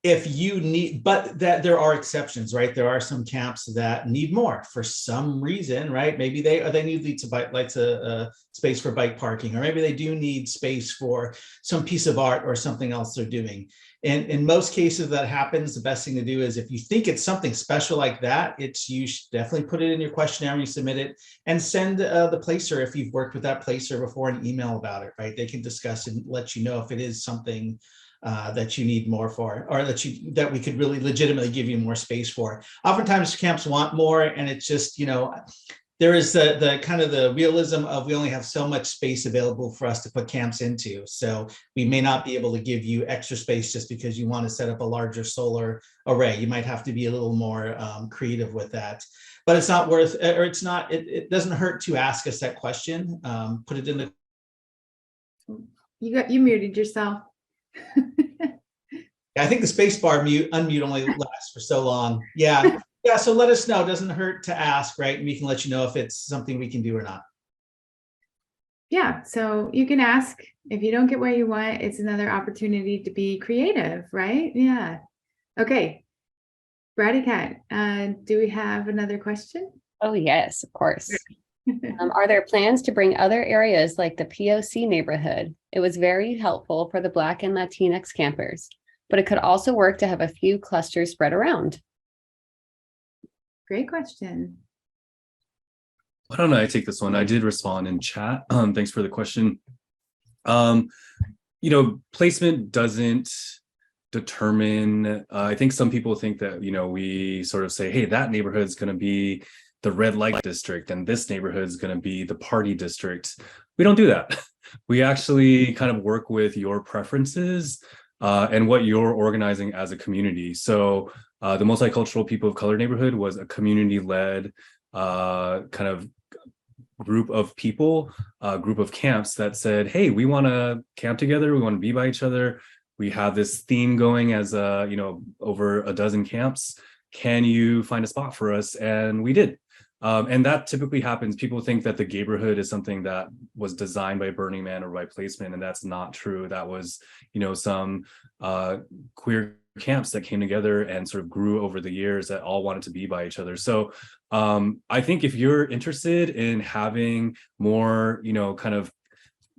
If you need, but that there are exceptions, right? There are some camps that need more for some reason, right? Maybe they need a space for bike parking, or maybe they do need space for some piece of art or something else they're doing. And in most cases that happens, the best thing to do is if you think it's something special like that, you should definitely put it in your questionnaire when you submit it, and send the placer, if you've worked with that placer before, an email about it, right? They can discuss and let you know if it is something that you need more for, or that we could really legitimately give you more space for. Oftentimes camps want more, and it's just, you know, there is the kind of the realism of we only have so much space available for us to put camps into. So we may not be able to give you extra space just because you want to set up a larger solar array. You might have to be a little more creative with that. But it's not worth, or it's not, it doesn't hurt to ask us that question. Put it in the. You muted yourself. I think the space bar unmute only lasts for so long. Yeah. Yeah. So let us know. It doesn't hurt to ask, right? And we can let you know if it's something we can do or not. Yeah. So you can ask. If you don't get what you want, it's another opportunity to be creative, right? Yeah. Okay. Bratty Cat, do we have another question? Oh, yes, of course. Are there plans to bring other areas like the POC neighborhood? It was very helpful for the Black and Latinx campers, but it could also work to have a few clusters spread around. Great question. Why don't I take this one? I did respond in chat. Thanks for the question. You know, placement doesn't determine, I think some people think that, you know, we sort of say, hey, that neighborhood is going to be the red light district and this neighborhood is going to be the party district. We don't do that. We actually kind of work with your preferences and what you're organizing as a community. So the multicultural people of color neighborhood was a community-led kind of group of people, group of camps that said, hey, we want to camp together. We want to be by each other. We have this theme going as you know, over a dozen camps. Can you find a spot for us? And we did. And that typically happens. People think that the neighborhood is something that was designed by Burning Man or by placement, and that's not true. That was, you know, some queer camps that came together and sort of grew over the years that all wanted to be by each other. So I think if you're interested in having more, you know, kind of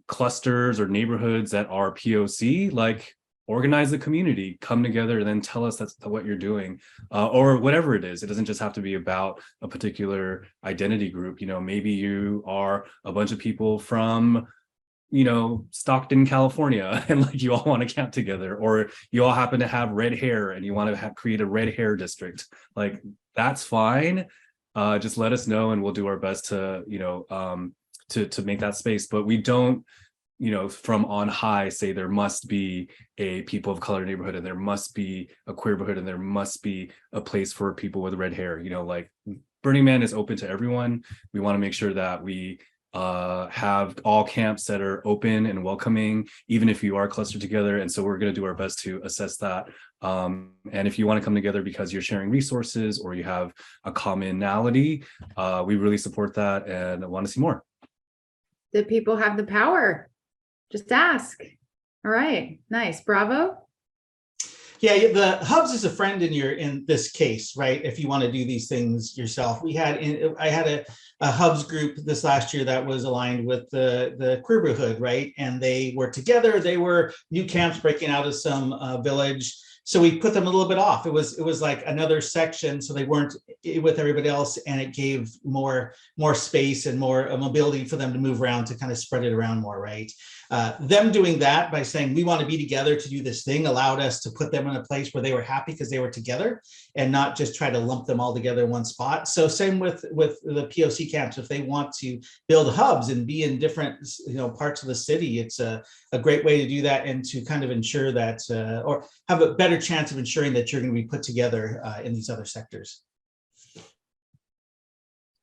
clusters or neighborhoods that are POC, like, organize the community, come together, and then tell us that's what you're doing, or whatever it is. It doesn't just have to be about a particular identity group. You know, maybe you are a bunch of people from, you know, Stockton, California, and like you all want to camp together, or you all happen to have red hair and you want to create a red hair district. Like, that's fine. Just let us know and we'll do our best to, you know, to make that space. But we don't, you know, from on high say there must be a people of color neighborhood and there must be a queer neighborhood and there must be a place for people with red hair. You know, like, Burning Man is open to everyone. We want to make sure that we have all camps that are open and welcoming, even if you are clustered together. And so we're going to do our best to assess that. And if you want to come together because you're sharing resources or you have a commonality, we really support that and want to see more. The people have the power. Just ask. All right, nice. Bravo. Yeah, the Hubs is a friend in this case, right? If you want to do these things yourself. I had a Hubs group this last year that was aligned with the Queerhood, right? And they were together. They were new camps breaking out of some village. So we put them a little bit off. It was like another section, so they weren't with everybody else, and it gave more space and more mobility for them to move around, to kind of spread it around more, right? Them doing that by saying we want to be together to do this thing allowed us to put them in a place where they were happy because they were together, and not just try to lump them all together in one spot. So same with the POC camps. If they want to build hubs and be in different parts of the city, it's a great way to do that, and to kind of ensure that or have a better chance of ensuring that you're going to be put together in these other sectors.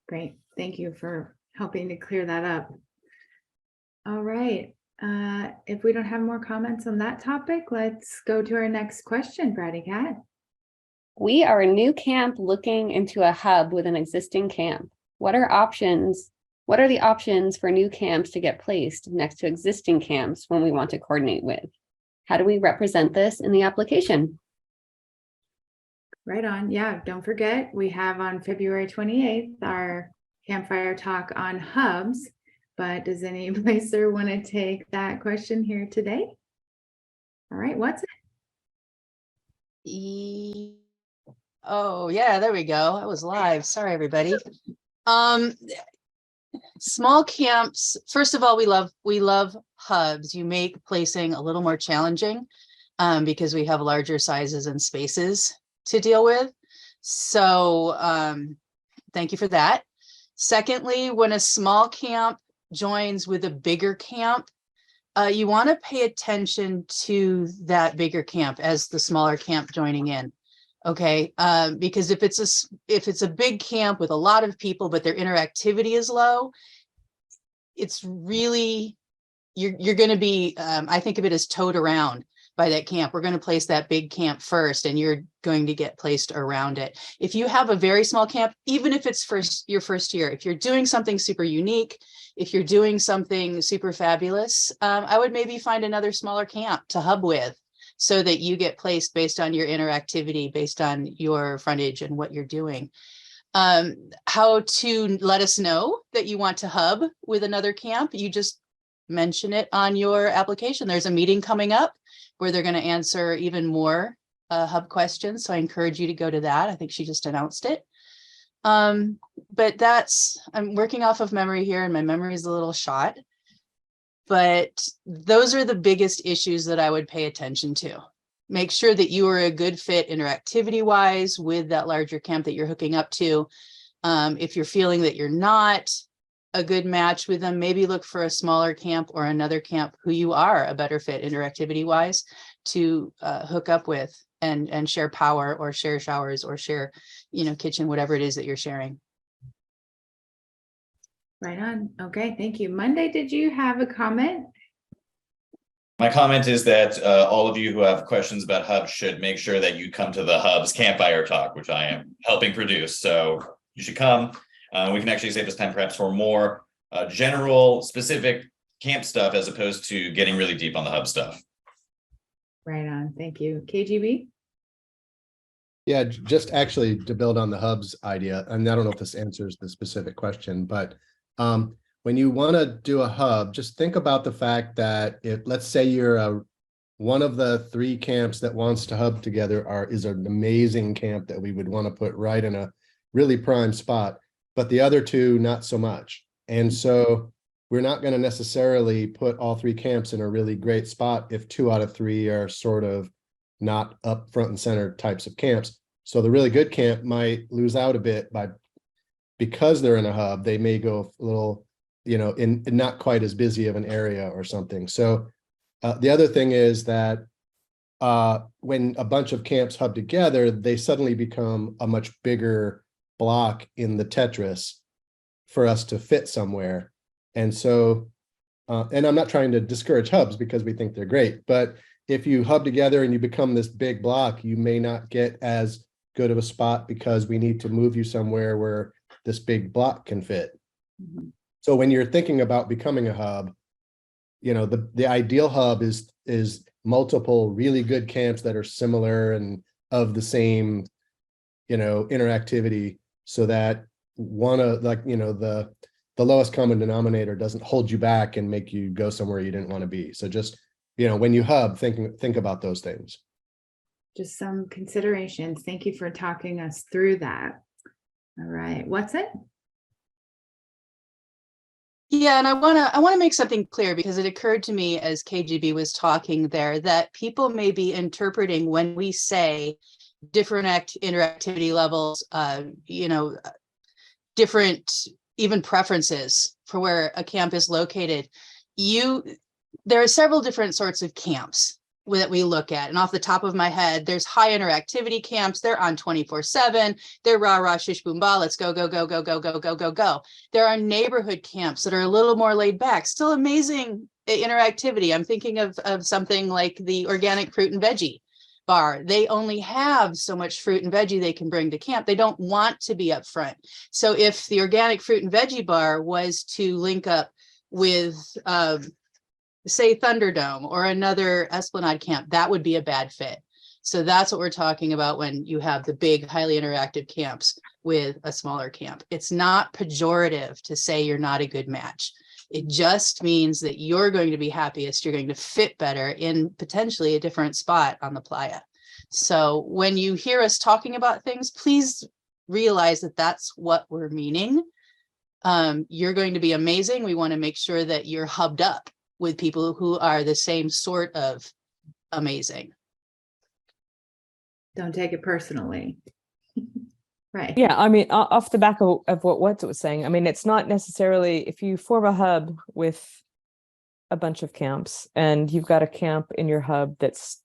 Great. Thank you for helping to clear that up. All right. If we don't have more comments on that topic, let's go to our next question, Bratty Cat. We are a new camp looking into a hub with an existing camp. What are options? What are the options for new camps to get placed next to existing camps when we want to coordinate with? How do we represent this in the application? Right on. Yeah, don't forget, we have on February 28th our Campfire talk on hubs. But does any placer want to take that question here today? All right, what's it? Oh yeah, there we go. I was live. Sorry, everybody. Small camps. First of all, we love hubs. You make placing a little more challenging because we have larger sizes and spaces to deal with. So thank you for that. Secondly, when a small camp joins with a bigger camp, you want to pay attention to that bigger camp as the smaller camp joining in. Okay, because if it's a big camp with a lot of people, but their interactivity is low, it's really you're going to be. I think of it as towed around by that camp. We're going to place that big camp first, and you're going to get placed around it. If you have a very small camp, even if it's your first year, if you're doing something super unique, if you're doing something super fabulous, I would maybe find another smaller camp to hub with, so that you get placed based on your interactivity, based on your frontage and what you're doing. How to let us know that you want to hub with another camp, you just mention it on your application. There's a meeting coming up where they're going to answer even more hub questions. So I encourage you to go to that. I think she just announced it. But I'm working off of memory here, and my memory is a little shot. But those are the biggest issues that I would pay attention to. Make sure that you are a good fit interactivity wise with that larger camp that you're hooking up to. If you're feeling that you're not a good match with them, maybe look for a smaller camp or another camp who you are a better fit interactivity wise to hook up with and share power, or share showers, or share, kitchen, whatever it is that you're sharing. right on? Okay, thank you. Monday, did you have a comment? My comment is that all of you who have questions about hubs should make sure that you come to the Hubs Campfire talk, which I am helping produce. So you should come. We can actually save this time perhaps for more general, specific camp stuff, as opposed to getting really deep on the hub stuff. Right on. Thank you. KGB? Yeah, just actually to build on the hubs idea, and I don't know if this answers the specific question, but when you want to do a hub, just think about the fact that if, let's say you're one of the 3 camps that wants to hub together is an amazing camp that we would want to put right in a really prime spot, but the other 2 not so much. And so we're not going to necessarily put all 3 camps in a really great spot if 2 out of 3 are sort of not up front and center types of camps. So the really good camp might lose out a bit because they're in a hub. They may go a little, in not quite as busy of an area or something. So the other thing is that when a bunch of camps hub together, they suddenly become a much bigger block in the Tetris for us to fit somewhere. And so, and I'm not trying to discourage hubs because we think they're great, but if you hub together and you become this big block, you may not get as good of a spot because we need to move you somewhere where this big block can fit. Mm-hmm. So when you're thinking about becoming a hub, the ideal hub is multiple really good camps that are similar and of the same, interactivity, so that the lowest common denominator doesn't hold you back and make you go somewhere you didn't want to be. So just, when you hub, think about those things. just some considerations. Thank you for talking us through that. All right, what's it? Yeah, and I wanna make something clear because it occurred to me as KGB was talking there that people may be interpreting when we say different interactivity levels, different even preferences for where a camp is located. There are several different sorts of camps that we look at. And off the top of my head, there's high interactivity camps. They're on 24/7. They're rah, rah, shish, boom, ba. Let's go, go, go, go, go, go, go, go, go. There are neighborhood camps that are a little more laid back, still amazing interactivity. I'm thinking of something like the organic fruit and veggie bar. They only have so much fruit and veggie they can bring to camp. They don't want to be up front. So if the organic fruit and veggie bar was to link up with, say, Thunderdome or another Esplanade camp, that would be a bad fit. So that's what we're talking about when you have the big, highly interactive camps with a smaller camp. It's not pejorative to say you're not a good match. It just means that you're going to be happiest. You're going to fit better in potentially a different spot on the playa. So when you hear us talking about things, please realize that that's what we're meaning. You're going to be amazing. We want to make sure that you're hubbed up with people who are the same sort of amazing. Don't take it personally. Right. Yeah, I mean, off the back of what What's was saying, I mean, it's not necessarily if you form a hub with a bunch of camps and you've got a camp in your hub that's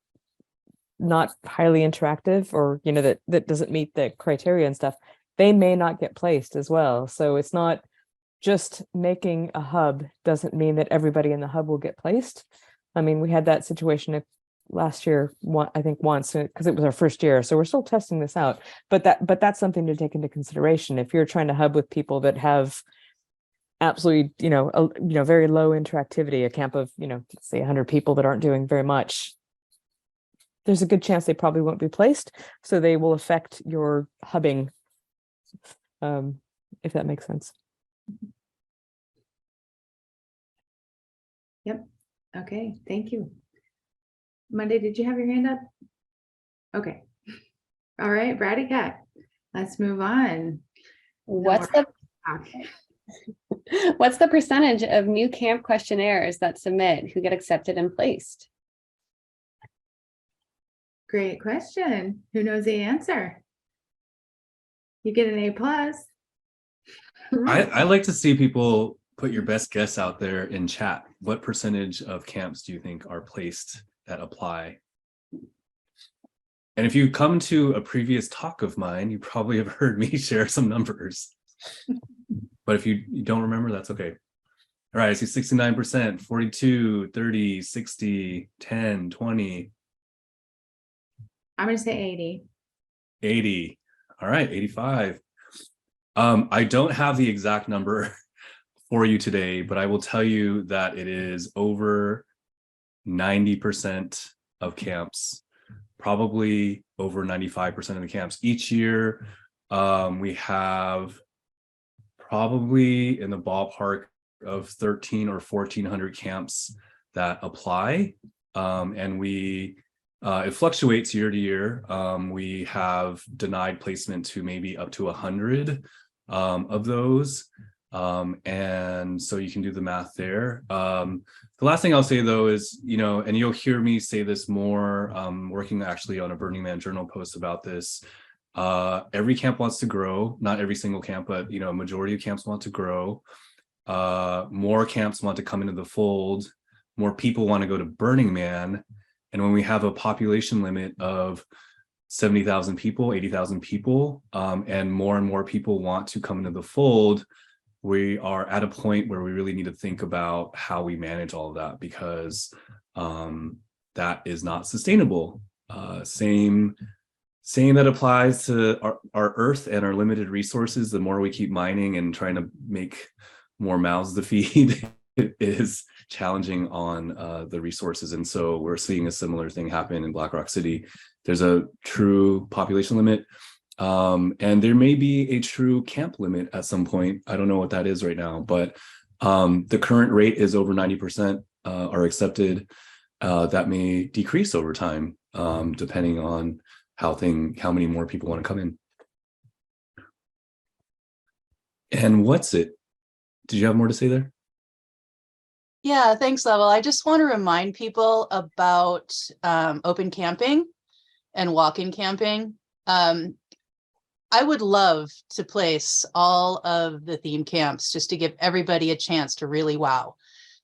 not highly interactive or, that doesn't meet the criteria and stuff, they may not get placed as well. So it's not just making a hub doesn't mean that everybody in the hub will get placed. I mean, we had that situation last year, I think once, because it was our first year. So we're still testing this out. But that's something to take into consideration. If you're trying to hub with people that have absolutely, very low interactivity, a camp of, say 100 people that aren't doing very much, there's a good chance they probably won't be placed. So they will affect your hubbing, if that makes sense. Yep. Okay. Thank you. Monday, did you have your hand up? Okay. All right, Bratty Cat. Let's move on. What's the percentage of new camp questionnaires that submit who get accepted and placed? Great question. Who knows the answer? You get an A+. I like to see people put your best guess out there in chat. What percentage of camps do you think are placed that apply? And if you come to a previous talk of mine, you probably have heard me share some numbers. But if you don't remember, that's okay. All right, I see 69%, 42, 30, 60, 10, 20. I'm going to say 80. 80. All right, 85. I don't have the exact number for you today, but I will tell you that it is over 90% of camps, probably over 95% of the camps. Each year, we have probably in the ballpark of 13 or 1400 camps that apply. And it fluctuates year to year. We have denied placement to maybe up to 100 of those. And so you can do the math there. The last thing I'll say though is, and you'll hear me say this more, working actually on a Burning Man Journal post about this. Every camp wants to grow, not every single camp, but a majority of camps want to grow. More camps want to come into the fold. More people want to go to Burning Man. And when we have a population limit of 70,000 people, 80,000 people, and more people want to come into the fold, we are at a point where we really need to think about how we manage all of that, because that is not sustainable. Same that applies to our earth and our limited resources. The more we keep mining and trying to make more mouths to feed, it is challenging on the resources. And so we're seeing a similar thing happen in Black Rock City. There's a true population limit. And there may be a true camp limit at some point. I don't know what that is right now, but the current rate is over 90% are accepted. That may decrease over time. depending on how many more people want to come in. And what's it? Did you have more to say there? Yeah, thanks, Level. I just want to remind people about open camping and walk-in camping. I would love to place all of the theme camps just to give everybody a chance to really wow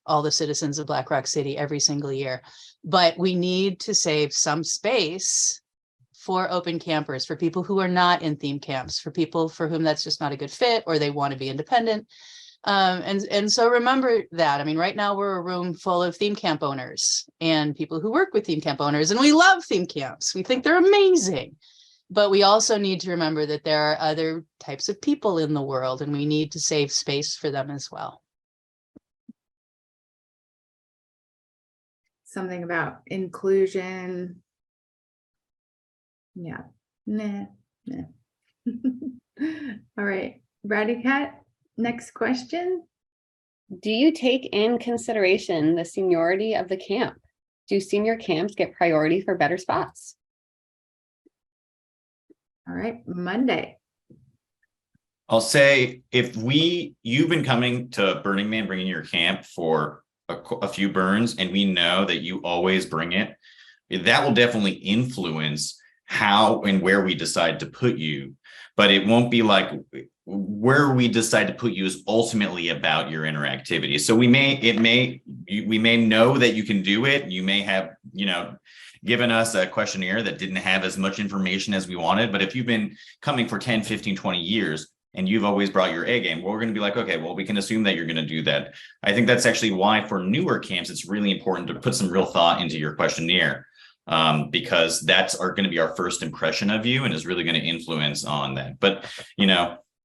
all the citizens of Black Rock City every single year. But we need to save some space for open campers, for people who are not in theme camps, for people for whom that's just not a good fit, or they want to be independent. And so remember that. I mean, right now we're a room full of theme camp owners and people who work with theme camp owners, and we love theme camps. We think they're amazing. But we also need to remember that there are other types of people in the world, and we need to save space for them as well. Something about inclusion. Yeah. Nah. All right. Bratty Cat, next question. Do you take in consideration the seniority of the camp? Do senior camps get priority for better spots? All right, Monday. I'll say if you've been coming to Burning Man, bringing your camp for a few burns, and we know that you always bring it, that will definitely influence how and where we decide to put you. But it won't be like where we decide to put you is ultimately about your interactivity. So we may know that you can do it. You may have, given us a questionnaire that didn't have as much information as we wanted. But if you've been coming for 10, 15, 20 years, and you've always brought your A game, well, we're going to be like, okay, well, we can assume that you're going to do that. I think that's actually why for newer camps, it's really important to put some real thought into your questionnaire, because that's going to be our first impression of you and is really going to influence on that. But,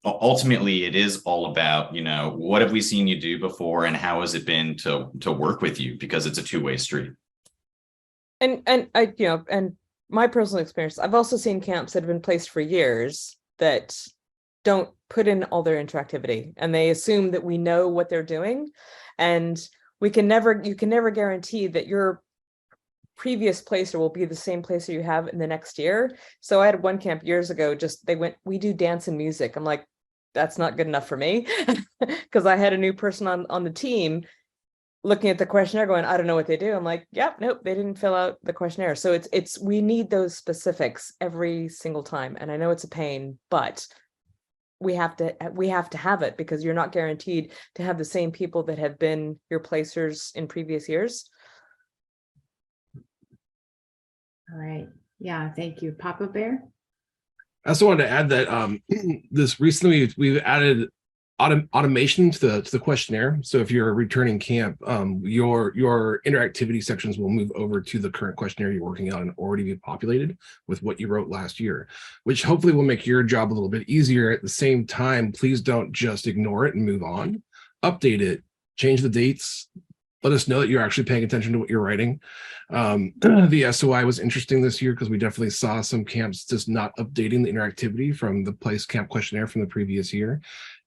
ultimately it is all about, what have we seen you do before and how has it been to work with you, because it's a two-way street. And I, and my personal experience, I've also seen camps that have been placed for years that don't put in all their interactivity, and they assume that we know what they're doing, and you can never guarantee that your previous placer will be the same placer you have in the next year. So I had one camp years ago, we do dance and music. I'm like, that's not good enough for me, because I had a new person on the team looking at the questionnaire going, I don't know what they do. I'm like, yep, nope, they didn't fill out the questionnaire. So we need those specifics every single time. And I know it's a pain, but we have to have it, because you're not guaranteed to have the same people that have been your placers in previous years. All right. Yeah, thank you. Papa Bear? I also wanted to add that this recently we've added automation to the questionnaire. So if you're a returning camp, your interactivity sections will move over to the current questionnaire you're working on and already be populated with what you wrote last year, which hopefully will make your job a little bit easier. At the same time, please don't just ignore it and move on. Update it, change the dates. Let us know that you're actually paying attention to what you're writing. The SOI was interesting this year because we definitely saw some camps just not updating the interactivity from the Placed Camp Questionnaire from the previous year.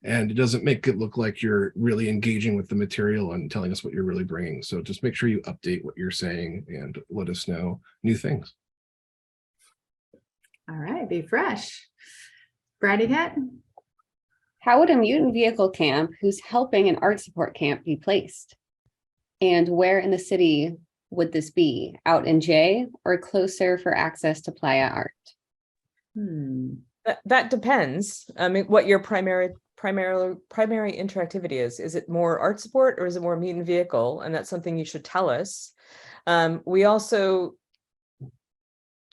And it doesn't make it look like you're really engaging with the material and telling us what you're really bringing. So just make sure you update what you're saying and let us know new things. All right, be fresh. Bratty Cat? How would a mutant vehicle camp who's helping an art support camp be placed? And where in the city would this be? Out in J or closer for access to Playa Art? That depends. I mean, what your primary interactivity is. Is it more art support or is it more mutant vehicle? And that's something you should tell us. We also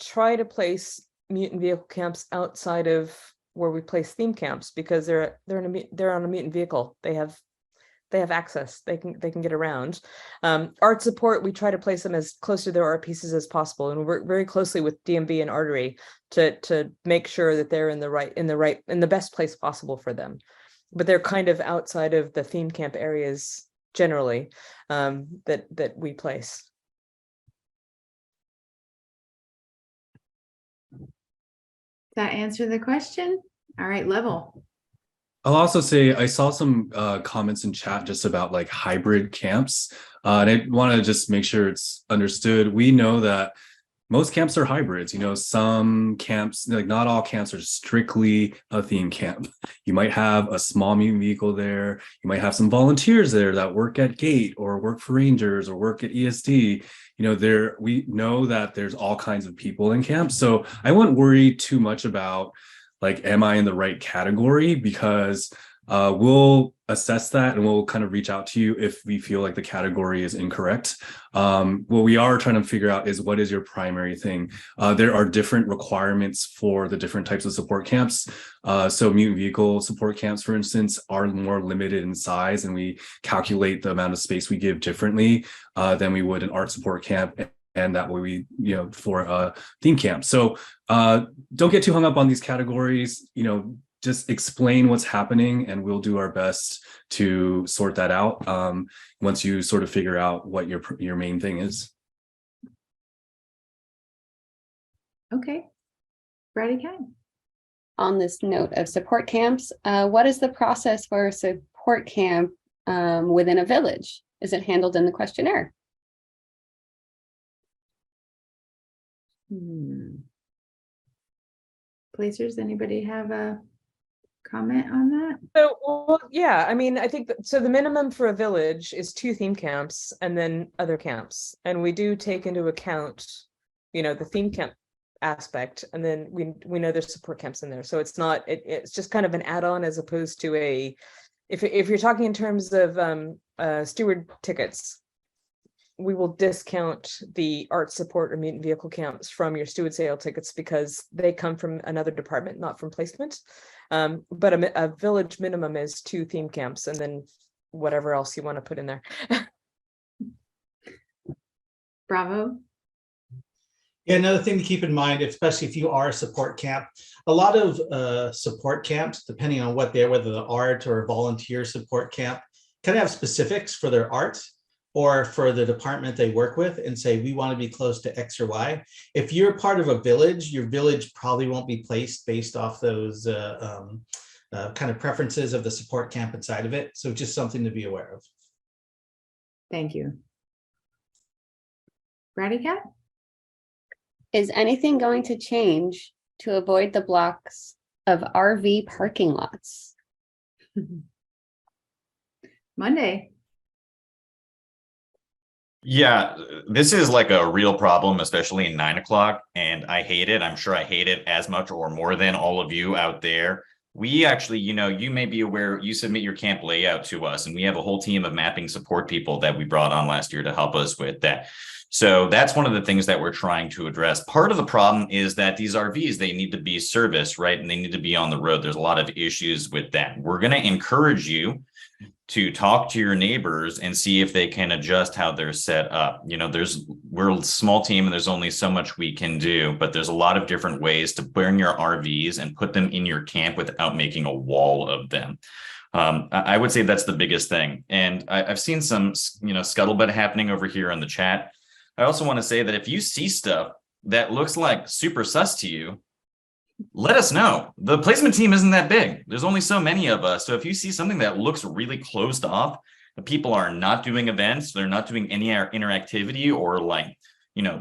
try to place mutant vehicle camps outside of where we place theme camps, because they're on a mutant vehicle. They have access. They can get around. Art support, we try to place them as close to their art pieces as possible, and we work very closely with DMV and Artery to make sure that they're in the best place possible for them. But they're kind of outside of the theme camp areas generally that we place. That answer the question? All right, Level. I'll also say I saw some comments in chat just about like hybrid camps. And I want to just make sure it's understood. We know that most camps are hybrids. Some camps, like not all camps are strictly a theme camp. You might have a small mutant vehicle there. You might have some volunteers there that work at Gate or work for Rangers or work at ESD. We know that there's all kinds of people in camp. So I wouldn't worry too much about like, am I in the right category? Because we'll assess that and we'll kind of reach out to you if we feel like the category is incorrect. What we are trying to figure out is what is your primary thing. There are different requirements for the different types of support camps. So mutant vehicle support camps, for instance, are more limited in size, and we calculate the amount of space we give differently than we would an art support camp. And that way we, for a theme camp. So don't get too hung up on these categories, just explain what's happening and we'll do our best to sort that out once you sort of figure out what your main thing is. Okay. Ready, Kat? On this note of support camps, what is the process for a support camp within a village? Is it handled in the questionnaire? Placers, anybody have a comment on that? So, well, yeah, I mean, I think so. The minimum for a village is 2 theme camps and then other camps. And we do take into account, the theme camp aspect. And then we know there's support camps in there. So it's not, it's just kind of an add-on as opposed to if you're talking in terms of steward tickets, we will discount the art support or mutant vehicle camps from your steward sale tickets because they come from another department, not from placement. But a village minimum is 2 theme camps and then whatever else you want to put in there. Bravo. Yeah, another thing to keep in mind, especially if you are a support camp, a lot of support camps, depending on what they're, whether the art or volunteer support camp, kind of have specifics for their art or for the department they work with and say, we want to be close to X or Y. If you're part of a village, your village probably won't be placed based off those kind of preferences of the support camp inside of it. So just something to be aware of. Thank you. Ready, Kat? Is anything going to change to avoid the blocks of RV parking lots? Monday. Yeah, this is like a real problem, especially in 9 o'clock, and I hate it. I'm sure I hate it as much or more than all of you out there. We actually, you may be aware, you submit your camp layout to us, and we have a whole team of mapping support people that we brought on last year to help us with that. So that's one of the things that we're trying to address. Part of the problem is that these RVs, they need to be serviced, right? And they need to be on the road. There's a lot of issues with that. We're going to encourage you to talk to your neighbors and see if they can adjust how they're set up. We're a small team and there's only so much we can do, but there's a lot of different ways to bring your RVs and put them in your camp without making a wall of them. I would say that's the biggest thing. And I've seen some, scuttlebutt happening over here in the chat. I also want to say that if you see stuff that looks like super sus to you, let us know. The placement team isn't that big. There's only so many of us. So if you see something that looks really closed off, the people are not doing events, they're not doing any interactivity or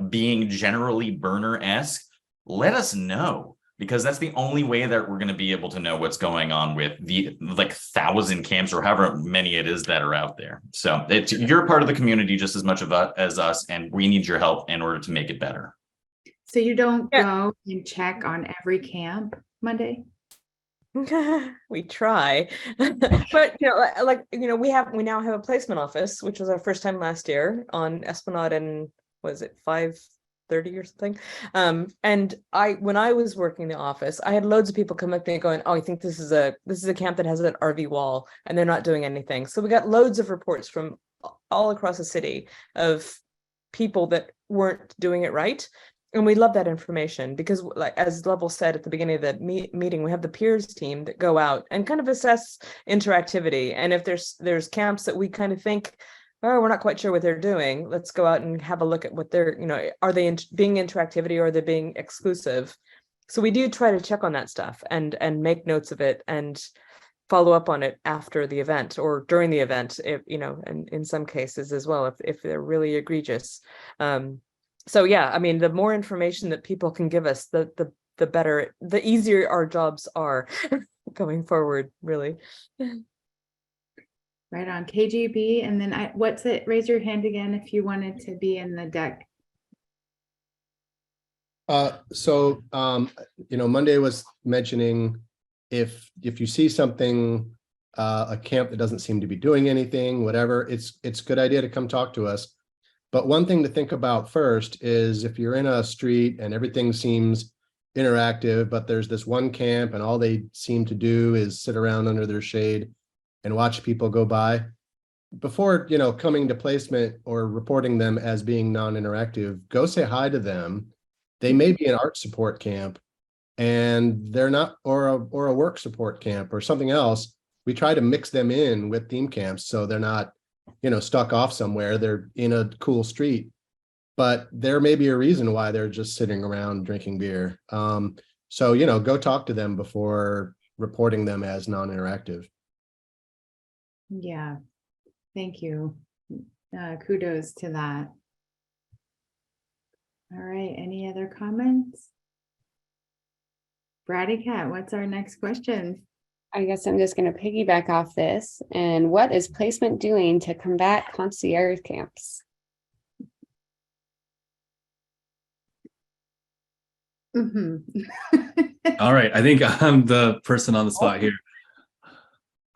being generally burner-esque, let us know, because that's the only way that we're going to be able to know what's going on with the 1,000 camps or however many it is that are out there. So you're part of the community just as much as us, and we need your help in order to make it better. So you don't go and check on every camp Monday? We try, but we now have a placement office, which was our first time last year on Esplanade, and was it 5:30 or something? And when I was working the office, I had loads of people come up to me going, "Oh, I think this is a camp that has an RV wall, and they're not doing anything." So we got loads of reports from all across the city of people that weren't doing it right. And we love that information because, like as Level said at the beginning of the meeting, we have the peers team that go out and kind of assess interactivity. And if there's camps that we kind of think, oh, we're not quite sure what they're doing, let's go out and have a look at what they're, are they being interactivity or are they being exclusive? So we do try to check on that stuff and make notes of it and follow up on it after the event or during the event, if and in some cases as well, if they're really egregious. so yeah, I mean, the more information that people can give us, the better, the easier our jobs are going forward, really. Right on. KGB, and then what's it? Raise your hand again if you wanted to be in the deck. Monday was mentioning if you see something, a camp that doesn't seem to be doing anything, whatever, it's a good idea to come talk to us. But one thing to think about first is if you're in a street and everything seems interactive, but there's this one camp and all they seem to do is sit around under their shade and watch people go by. Before, coming to placement or reporting them as being non-interactive, go say hi to them. They may be an art support camp and they're not, or a work support camp or something else. We try to mix them in with theme camps so they're not, stuck off somewhere. They're in a cool street, but there may be a reason why they're just sitting around drinking beer. So, go talk to them before reporting them as non-interactive. Yeah, thank you. Kudos to that. All right, any other comments? Bratty Cat, what's our next question? I guess I'm just going to piggyback off this. And what is placement doing to combat concierge camps? All right, I think I'm the person on the spot here.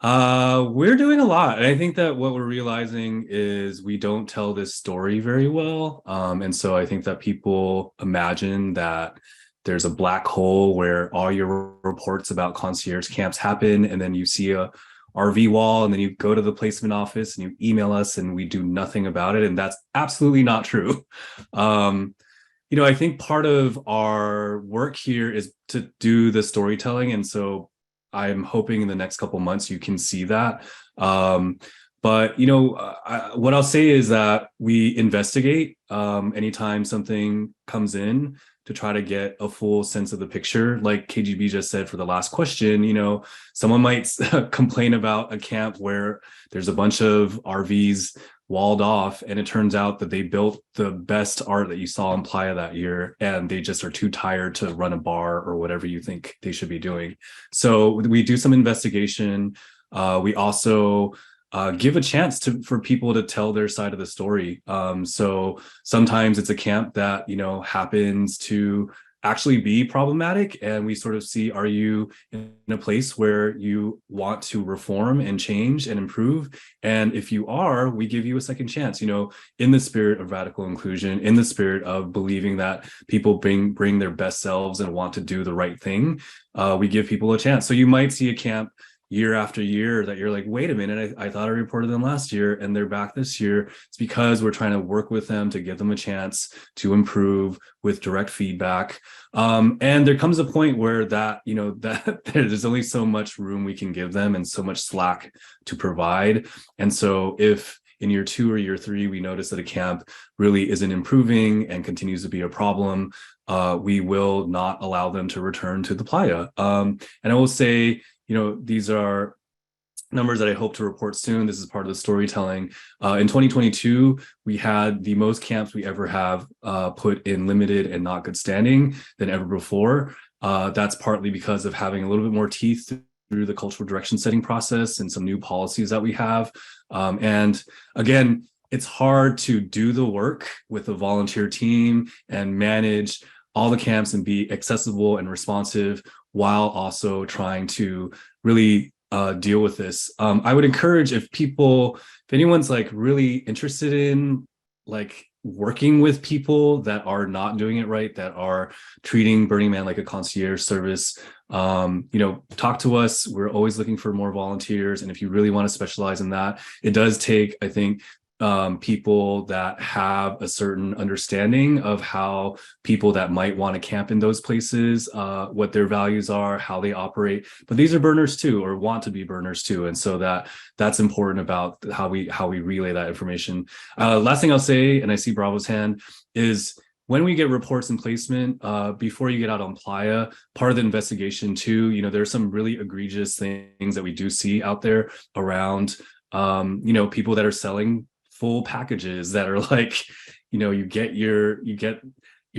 We're doing a lot. And I think that what we're realizing is we don't tell this story very well. And so I think that people imagine that there's a black hole where all your reports about concierge camps happen, and then you see a RV wall, and then you go to the placement office and you email us and we do nothing about it. And that's absolutely not true. I think part of our work here is to do the storytelling. And so I'm hoping in the next couple months you can see that. But what I'll say is that we investigate anytime something comes in to try to get a full sense of the picture. Like KGB just said for the last question, someone might complain about a camp where there's a bunch of RVs walled off, and it turns out that they built the best art that you saw in Playa that year, and they just are too tired to run a bar or whatever you think they should be doing. So we do some investigation. We also give a chance for people to tell their side of the story. So sometimes it's a camp that happens to actually be problematic, and we sort of see, are you in a place where you want to reform and change and improve? And if you are, we give you a second chance, in the spirit of radical inclusion, in the spirit of believing that people bring their best selves and want to do the right thing. We give people a chance. So you might see a camp year after year that you're like, wait a minute, I thought I reported them last year and they're back this year. It's because we're trying to work with them to give them a chance to improve with direct feedback. And there comes a point where that there's only so much room we can give them and so much slack to provide. And so if in year 2 or year 3, we notice that a camp really isn't improving and continues to be a problem, we will not allow them to return to the playa. And I will say, these are numbers that I hope to report soon. This is part of the storytelling. In 2022, we had the most camps we ever have put in limited and not good standing than ever before. That's partly because of having a little bit more teeth through the cultural direction setting process and some new policies that we have. And again, it's hard to do the work with a volunteer team and manage all the camps and be accessible and responsive while also trying to really deal with this. I would encourage if anyone's really interested in working with people that are not doing it right, that are treating Burning Man like a concierge service, talk to us. We're always looking for more volunteers. And if you really want to specialize in that, it does take, I think, people that have a certain understanding of how people that might want to camp in those places, what their values are, how they operate. But these are burners too, or want to be burners too. And so that's important about how we relay that information. Last thing I'll say, and I see Bravo's hand, is when we get reports in placement, before you get out on Playa, part of the investigation too, there's some really egregious things that we do see out there around, people that are selling full packages that are like, you get your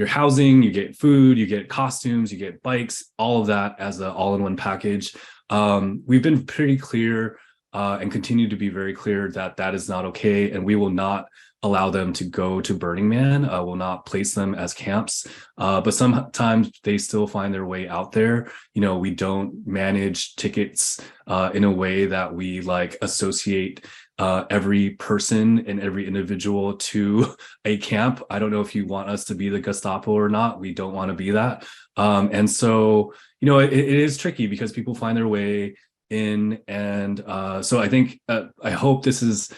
housing, you get food, you get costumes, you get bikes, all of that as an all-in-one package. We've been pretty clear and continue to be very clear that that is not okay, and we will not allow them to go to Burning Man. Will not place them as camps, but sometimes they still find their way out there. We don't manage tickets in a way that we like associate every person and every individual to a camp. I don't know if you want us to be the Gestapo or not. We don't want to be that. And so, it is tricky because people find their way in. And so I think, I hope this is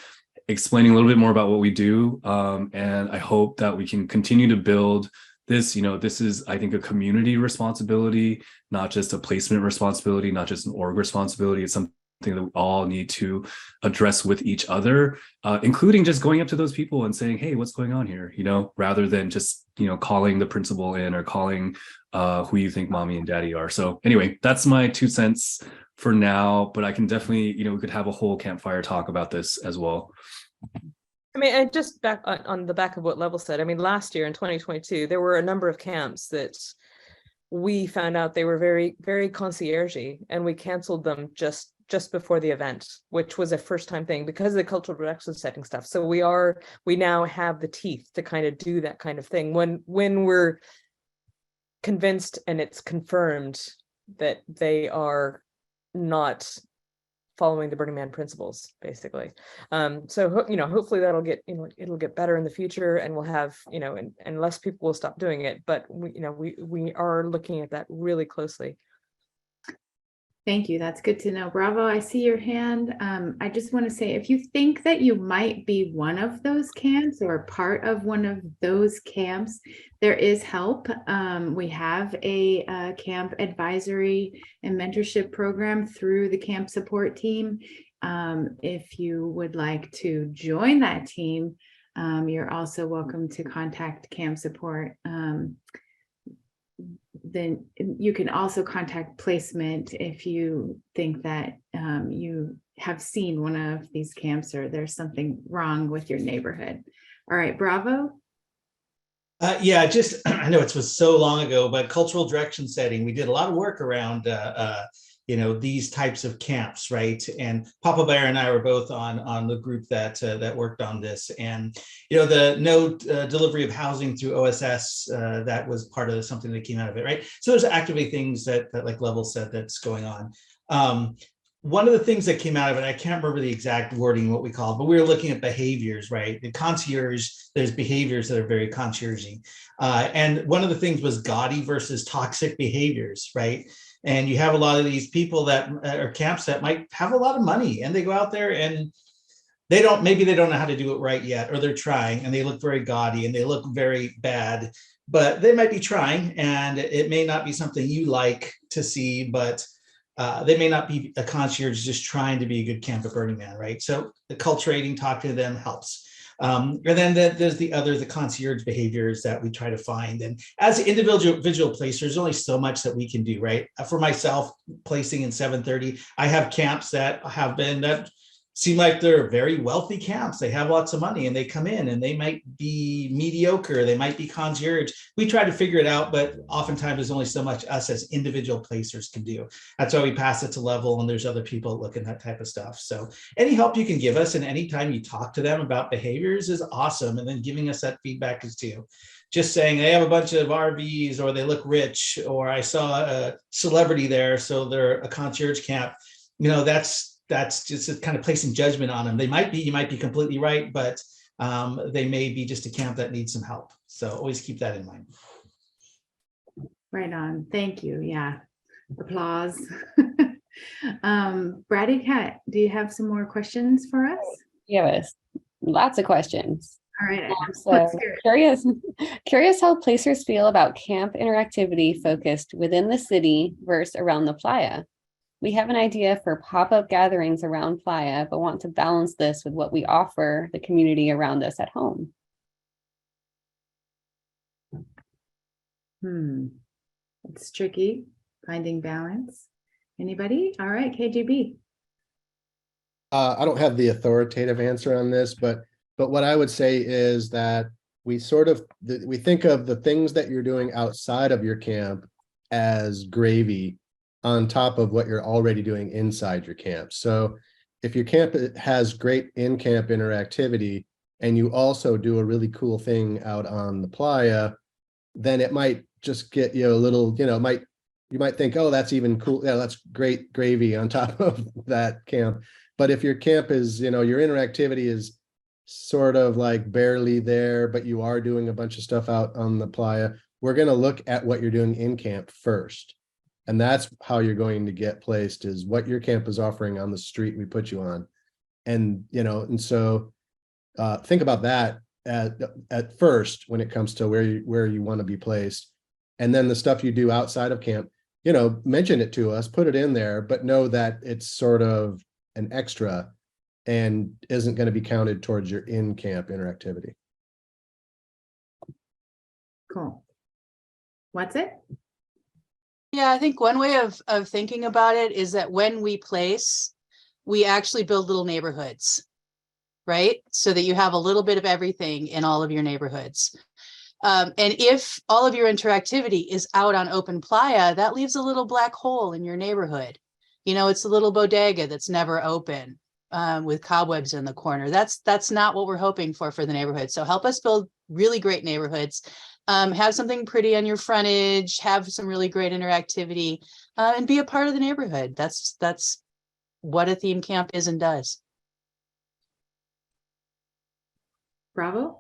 explaining a little bit more about what we do. And I hope that we can continue to build this. This is, I think, a community responsibility, not just a placement responsibility, not just an org responsibility. It's something that we all need to address with each other, including just going up to those people and saying, hey, what's going on here? Rather than just, calling the principal in or calling who you think mommy and daddy are. So anyway, that's my 2 cents for now, but I can definitely, we could have a whole campfire talk about this as well. I mean, and just back on the back of what Level said, I mean, last year in 2022, there were a number of camps that we found out they were very, very concierge-y, and we canceled them just before the event, which was a first time thing because of the cultural direction setting stuff. So we now have the teeth to kind of do that kind of thing when we're convinced and it's confirmed that they are not following the Burning Man principles, basically. So hopefully that'll get, it'll get better in the future, and we'll have, and less people will stop doing it. But we are looking at that really closely. Thank you. That's good to know. Bravo, I see your hand. I just want to say, if you think that you might be one of those camps or part of one of those camps, there is help. We have a camp advisory and mentorship program through the camp support team. If you would like to join that team, you're also welcome to contact camp support. Then you can also contact placement if you think that you have seen one of these camps or there's something wrong with your neighborhood. All right, Bravo. Yeah, I know it was so long ago, but cultural direction setting, we did a lot of work around these types of camps, right? And Papa Bear and I were both on the group that worked on this, and the no delivery of housing through OSS, that was part of something that came out of it, right? So there's actively things that like Level said that's going on. One of the things that came out of it, I can't remember the exact wording, what we call it, but we were looking at behaviors, right? The concierge, there's behaviors that are very concierge-y. And one of the things was gaudy versus toxic behaviors, right? And you have a lot of these people that are camps that might have a lot of money, and they go out there and maybe they don't know how to do it right yet, or they're trying and they look very gaudy and they look very bad, but they might be trying, and it may not be something you like to see, but they may not be a concierge just trying to be a good camp at Burning Man, right? So the acculturating, talking to them helps. And then there's the concierge behaviors that we try to find. And as individual placers, there's only so much that we can do, right? For myself, placing in 730, I have camps that seem like they're very wealthy camps. They have lots of money, and they come in and they might be mediocre. They might be concierge. We try to figure it out, but oftentimes there's only so much us as individual placers can do. That's why we pass it to Level, and there's other people looking at that type of stuff. So any help you can give us, and anytime you talk to them about behaviors is awesome. And then giving us that feedback is too. Just saying they have a bunch of RVs, or they look rich, or I saw a celebrity there, so they're a concierge camp. That's just kind of placing judgment on them. You might be completely right, but they may be just a camp that needs some help. So always keep that in mind. Right on. Thank you. Yeah. Applause. Bratty Cat, do you have some more questions for us? Yes, lots of questions. All right. So curious how placers feel about camp interactivity focused within the city versus around the playa. We have an idea for pop-up gatherings around playa, but want to balance this with what we offer the community around us at home. It's tricky, finding balance. Anybody? All right, KGB. I don't have the authoritative answer on this, but But what I would say is that we think of the things that you're doing outside of your camp as gravy on top of what you're already doing inside your camp. So if your camp has great in-camp interactivity and you also do a really cool thing out on the playa, then it might just get you a little, you might think, oh, that's even cool. Yeah, that's great gravy on top of that camp. But if your camp is, your interactivity is sort of like barely there, but you are doing a bunch of stuff out on the playa, we're going to look at what you're doing in camp first. And that's how you're going to get placed, is what your camp is offering on the street we put you on. And, so think about that at first when it comes to where you want to be placed. And then the stuff you do outside of camp, mention it to us, put it in there, but know that it's sort of an extra and isn't going to be counted towards your in-camp interactivity. Cool. What's it? Yeah, I think one way of thinking about it is that when we place, we actually build little neighborhoods, right? So that you have a little bit of everything in all of your neighborhoods. And if all of your interactivity is out on open playa, that leaves a little black hole in your neighborhood. It's a little bodega that's never open. With cobwebs in the corner. That's not what we're hoping for the neighborhood. So help us build really great neighborhoods. Have something pretty on your frontage, have some really great interactivity, and be a part of the neighborhood. That's what a theme camp is and does. Bravo.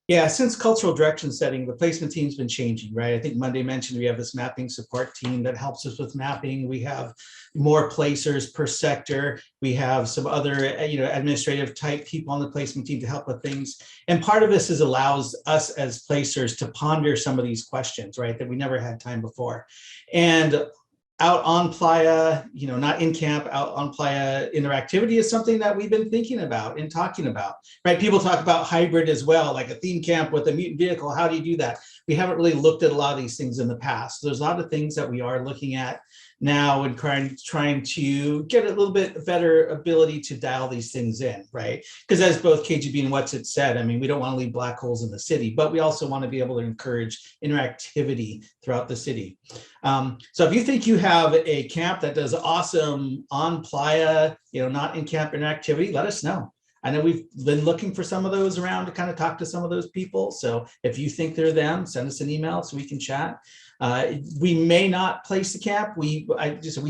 Yeah, since cultural direction setting, the placement team's been changing, right? I think Monday mentioned we have this mapping support team that helps us with mapping. We have more placers per sector. We have some other, administrative type people on the placement team to help with things. And part of this allows us as placers to ponder some of these questions, right, that we never had time before. And out on playa, not in camp, out on playa interactivity is something that we've been thinking about and talking about, right? People talk about hybrid as well, like a theme camp with a mutant vehicle. How do you do that? We haven't really looked at a lot of these things in the past. There's a lot of things that we are looking at now and trying to get a little bit better ability to dial these things in, right? Because as both KGB and What's It said, we don't want to leave black holes in the city, but we also want to be able to encourage interactivity throughout the city. So if you think you have a camp that does awesome on playa, not in camp interactivity, let us know. I know we've been looking for some of those around to kind of talk to some of those people. So if you think they're them, send us an email so we can chat. We may not place the camp. We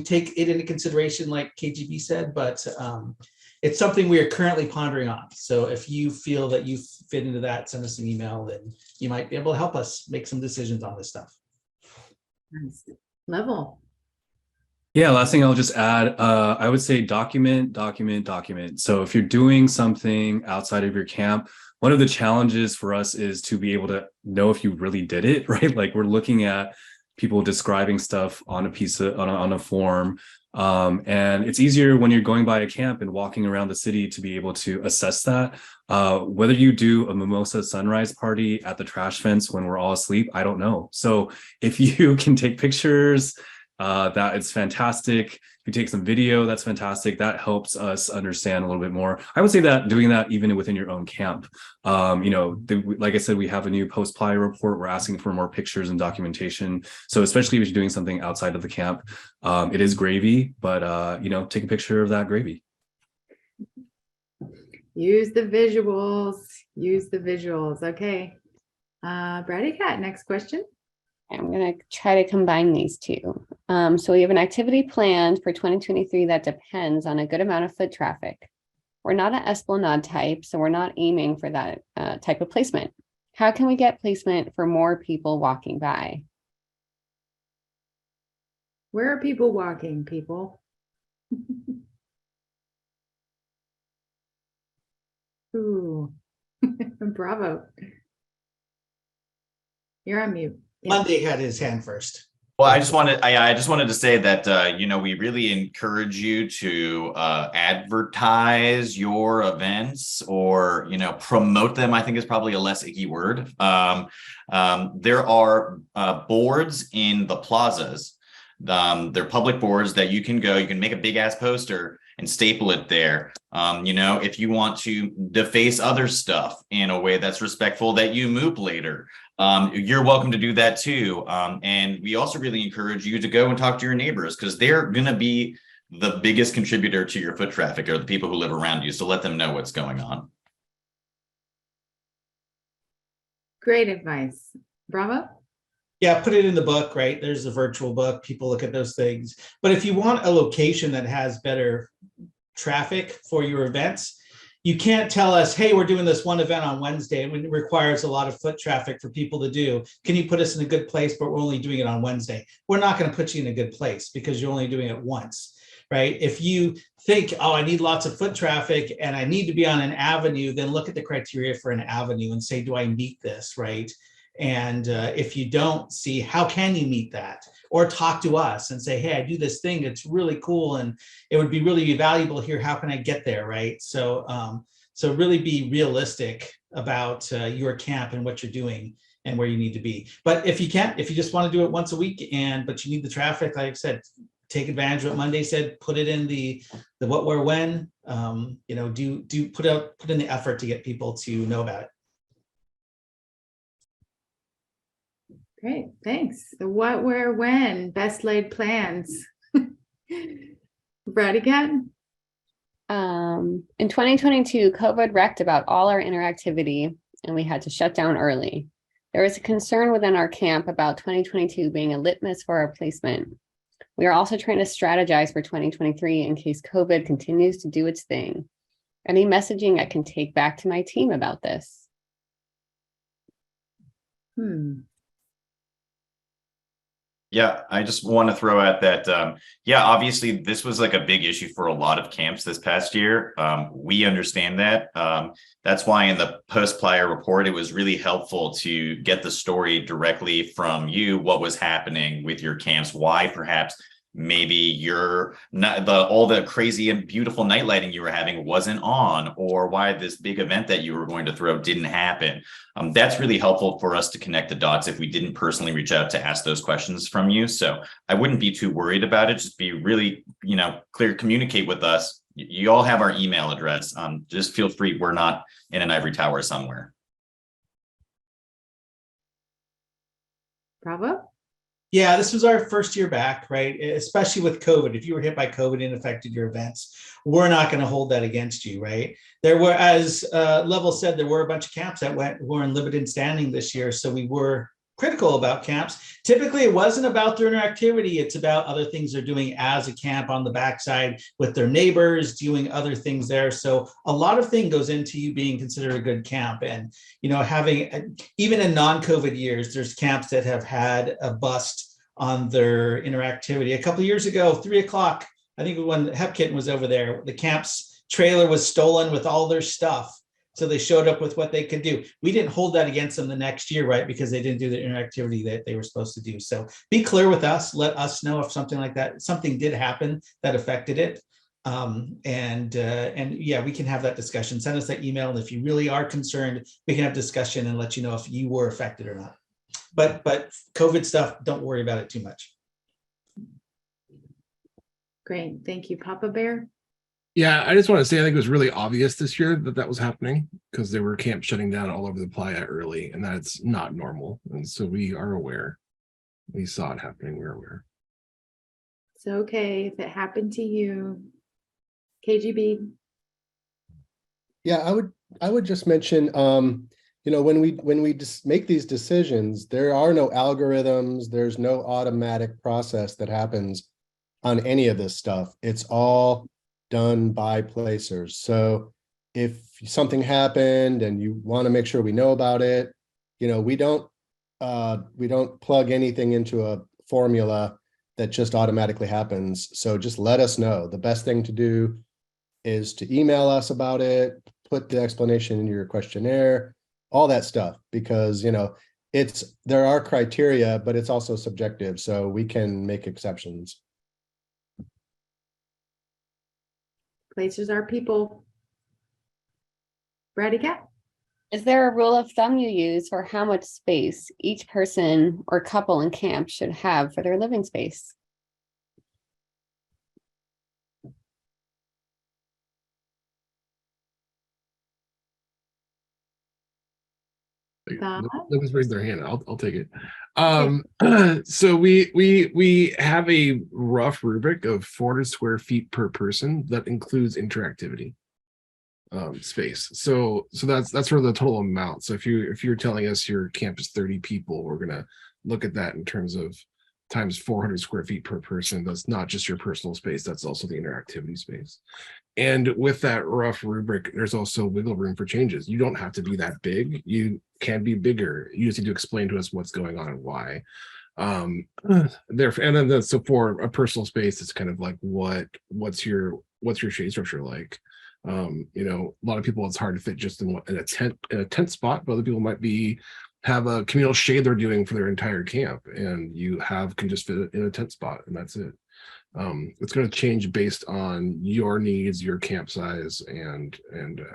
take it into consideration, like KGB said, but it's something we are currently pondering on. So if you feel that you fit into that, send us an email, and you might be able to help us make some decisions on this stuff. Nice. Level. Yeah, last thing I'll just add, I would say document. So if you're doing something outside of your camp, one of the challenges for us is to be able to know if you really did it, right? Like we're looking at people describing stuff on a piece of, on a form. And it's easier when you're going by a camp and walking around the city to be able to assess that. Whether you do a mimosa sunrise party at the trash fence when we're all asleep, I don't know. So if you can take pictures, that is fantastic. If you take some video, that's fantastic. That helps us understand a little bit more. I would say that doing that even within your own camp. Like I said, we have a new post-playa report. We're asking for more pictures and documentation. So especially if you're doing something outside of the camp, it is gravy, but take a picture of that gravy. Use the visuals. Use the visuals. Okay. Brady Cat, next question. I'm going to try to combine these two. So we have an activity planned for 2023 that depends on a good amount of foot traffic. We're not an Esplanade type, so we're not aiming for that type of placement. How can we get placement for more people walking by? Where are people walking, people? Ooh, bravo. You're on mute. Yeah. Monday had his hand first. Well, I just wanted to say that, we really encourage you to advertise your events or, promote them, I think is probably a less icky word. There are boards in the plazas. They're public boards that you can make a big ass poster and staple it there. If you want to deface other stuff in a way that's respectful that you move later, you're welcome to do that too. And we also really encourage you to go and talk to your neighbors, because they're going to be the biggest contributor to your foot traffic, or the people who live around you. So let them know what's going on. Great advice. Bravo. Yeah, put it in the book, right? There's a virtual book. People look at those things. But if you want a location that has better traffic for your events, you can't tell us, hey, we're doing this one event on Wednesday and it requires a lot of foot traffic for people to do. Can you put us in a good place, but we're only doing it on Wednesday? We're not going to put you in a good place because you're only doing it once, right? If you think, oh, I need lots of foot traffic and I need to be on an avenue, then look at the criteria for an avenue and say, do I meet this, right? And if you don't, see how can you meet that, or talk to us and say, hey, I do this thing, it's really cool and it would be really valuable here, how can I get there, right? So so really be realistic about your camp and what you're doing and where you need to be. But if you can't, if you just want to do it once a week but you need the traffic, like I said, take advantage of what Monday said, put it in the what, where, when, put in the effort to get people to know about it. Great, thanks. The what, where, when, best laid plans. Brad again. In 2022, COVID wrecked about all our interactivity and we had to shut down early. There was a concern within our camp about 2022 being a litmus for our placement. We are also trying to strategize for 2023 in case COVID continues to do its thing. Any messaging I can take back to my team about this? Yeah, I just want to throw out that, obviously this was like a big issue for a lot of camps this past year. We understand that. That's why in the post-Playa report, it was really helpful to get the story directly from you, what was happening with your camps, why perhaps maybe you're not all the crazy and beautiful night lighting you were having wasn't on, or why this big event that you were going to throw didn't happen. That's really helpful for us to connect the dots if we didn't personally reach out to ask those questions from you. So I wouldn't be too worried about it. Just be really, clear, communicate with us. You all have our email address. Just feel free. We're not in an ivory tower somewhere. Bravo. Yeah, this was our first year back, right? Especially with COVID. If you were hit by COVID and affected your events, we're not going to hold that against you, right? There were, as Level said, there were a bunch of camps that were in limited standing this year. So we were critical about camps. Typically, it wasn't about their interactivity. It's about other things they're doing as a camp on the backside with their neighbors, doing other things there. So a lot of things goes into you being considered a good camp. And, having, even in non-COVID years, there's camps that have had a bust on their interactivity. A couple of years ago, 3 o'clock, I think when Hepkitten was over there, the camp's trailer was stolen with all their stuff. So they showed up with what they could do. We didn't hold that against them the next year, right? Because they didn't do the interactivity that they were supposed to do. So be clear with us. Let us know if something like that, something did happen that affected it. And yeah, we can have that discussion. Send us that email. And if you really are concerned, we can have discussion and let you know if you were affected or not. But COVID stuff, don't worry about it too much. Great. Thank you, Papa Bear. Yeah, I just want to say I think it was really obvious this year that was happening because there were camps shutting down all over the playa early, and that's not normal. And so we are aware. We saw it happening. We're aware. It's okay if it happened to you. KGB. Yeah, I would just mention, when we just make these decisions, there are no algorithms. There's no automatic process that happens on any of this stuff. It's all done by placers. So if something happened and you want to make sure we know about it, we don't plug anything into a formula that just automatically happens. So just let us know. The best thing to do is to email us about it, put the explanation in your questionnaire, all that stuff, because there are criteria, but it's also subjective, so we can make exceptions. Places are people. Brady Cat. Is there a rule of thumb you use for how much space each person or couple in camp should have for their living space? Nobody's raised their hand. I'll take it. So we have a rough rubric of 400 square feet per person that includes interactivity space. So that's sort of the total amount. So if you're telling us your camp is 30 people, we're gonna look at that in terms of times 400 square feet per person. That's not just your personal space, that's also the interactivity space. And with that rough rubric, there's also wiggle room for changes. You don't have to be that big. You can be bigger. You just need to explain to us what's going on and why. Therefore, and then so for a personal space, it's kind of like what's your shade structure like? You know, a lot of people, it's hard to fit just in a tent spot, but other people might have a communal shade they're doing for their entire camp, and can just fit in a tent spot, and that's it. It's going to change based on your needs, your camp size, and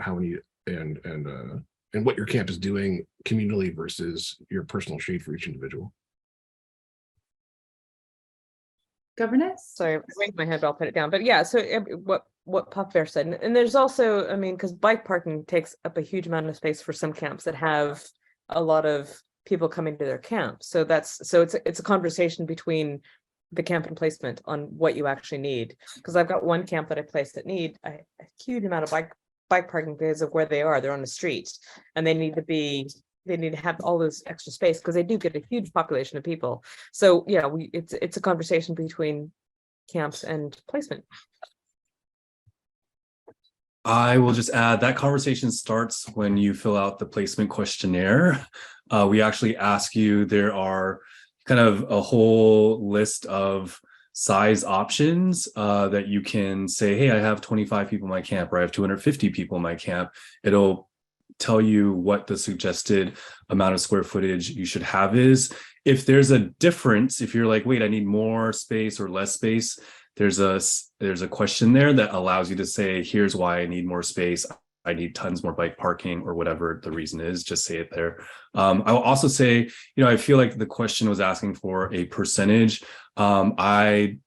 how many and what your camp is doing communally versus your personal shade for each individual. Governance? Sorry, I raised my hand, but I'll put it down. But yeah, so what Puff Bear said, and there's also, I mean, because bike parking takes up a huge amount of space for some camps that have a lot of people coming to their camp. So it's a conversation between the camp and placement on what you actually need. Because I've got one camp that I placed that need a huge amount of bike parking because of where they are. They're on the street, and they need to have all this extra space because they do get a huge population of people. So yeah, it's a conversation between camps and placement. I will just add that conversation starts when you fill out the placement questionnaire. We actually ask you, there are kind of a whole list of size options that you can say, hey, I have 25 people in my camp, or I have 250 people in my camp. It'll tell you what the suggested amount of square footage you should have is. If there's a difference, if you're like, wait, I need more space or less space, there's a question there that allows you to say, here's why I need more space. I need tons more bike parking, or whatever the reason is, just say it there. I will also say, I feel like the question was asking for a percentage. I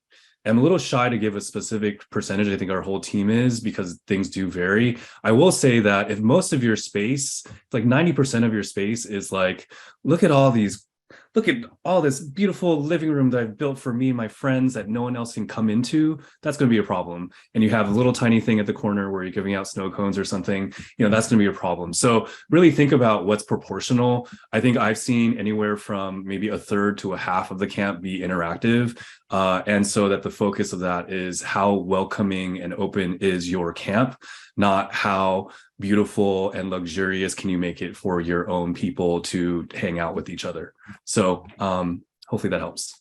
am a little shy to give a specific percentage. I think our whole team is, because things do vary. I will say that if most of your space, like 90% of your space is like, look at all this beautiful living room that I've built for me and my friends that no one else can come into, that's going to be a problem. And you have a little tiny thing at the corner where you're giving out snow cones or something, that's going to be a problem. So really think about what's proportional. I think I've seen anywhere from maybe a third to a half of the camp be interactive. And so that the focus of that is how welcoming and open is your camp, not how beautiful and luxurious can you make it for your own people to hang out with each other. So hopefully that helps.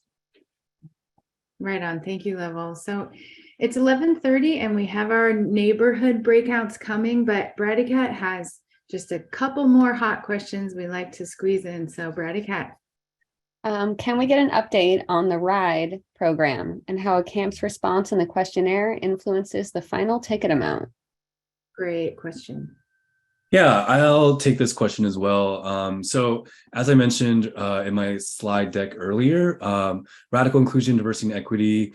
Right on. Thank you, Level. So it's 11:30 and we have our neighborhood breakouts coming, but Braddy Cat has just a couple more hot questions we like to squeeze in. So Braddy Cat. Can we get an update on the ride program and how a camp's response in the questionnaire influences the final ticket amount? Great question. Yeah, I'll take this question as well. So as I mentioned in my slide deck earlier, radical inclusion, diversity, and equity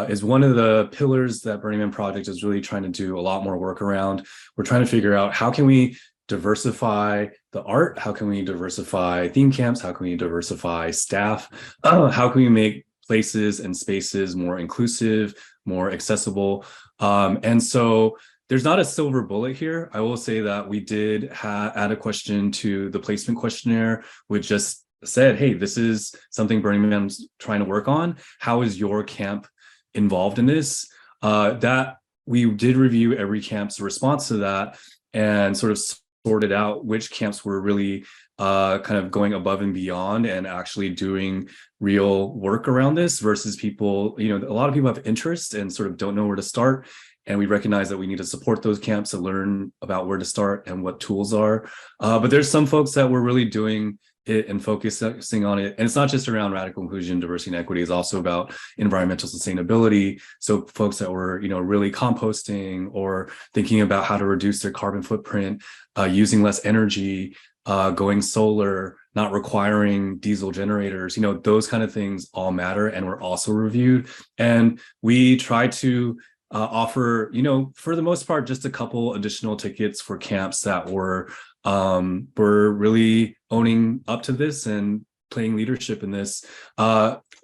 is one of the pillars that Burning Man Project is really trying to do a lot more work around. We're trying to figure out, how can we diversify the art? How can we diversify theme camps? How can we diversify staff? How can we make places and spaces more inclusive, more accessible? And so there's not a silver bullet here. I will say that we did add a question to the placement questionnaire, which just said, hey, this is something Burning Man's trying to work on. How is your camp involved in this? That we did review every camp's response to that and sort of sorted out which camps were really kind of going above and beyond and actually doing real work around this versus people, a lot of people have interest and sort of don't know where to start. And we recognize that we need to support those camps to learn about where to start and what tools are. But there's some folks that were really doing it and focusing on it. And it's not just around radical inclusion, diversity, and equity. It's also about environmental sustainability. So folks that were, really composting or thinking about how to reduce their carbon footprint, using less energy, going solar, not requiring diesel generators, those kind of things all matter and were also reviewed. And we try to offer, for the most part, just a couple additional tickets for camps that were we're really owning up to this and playing leadership in this.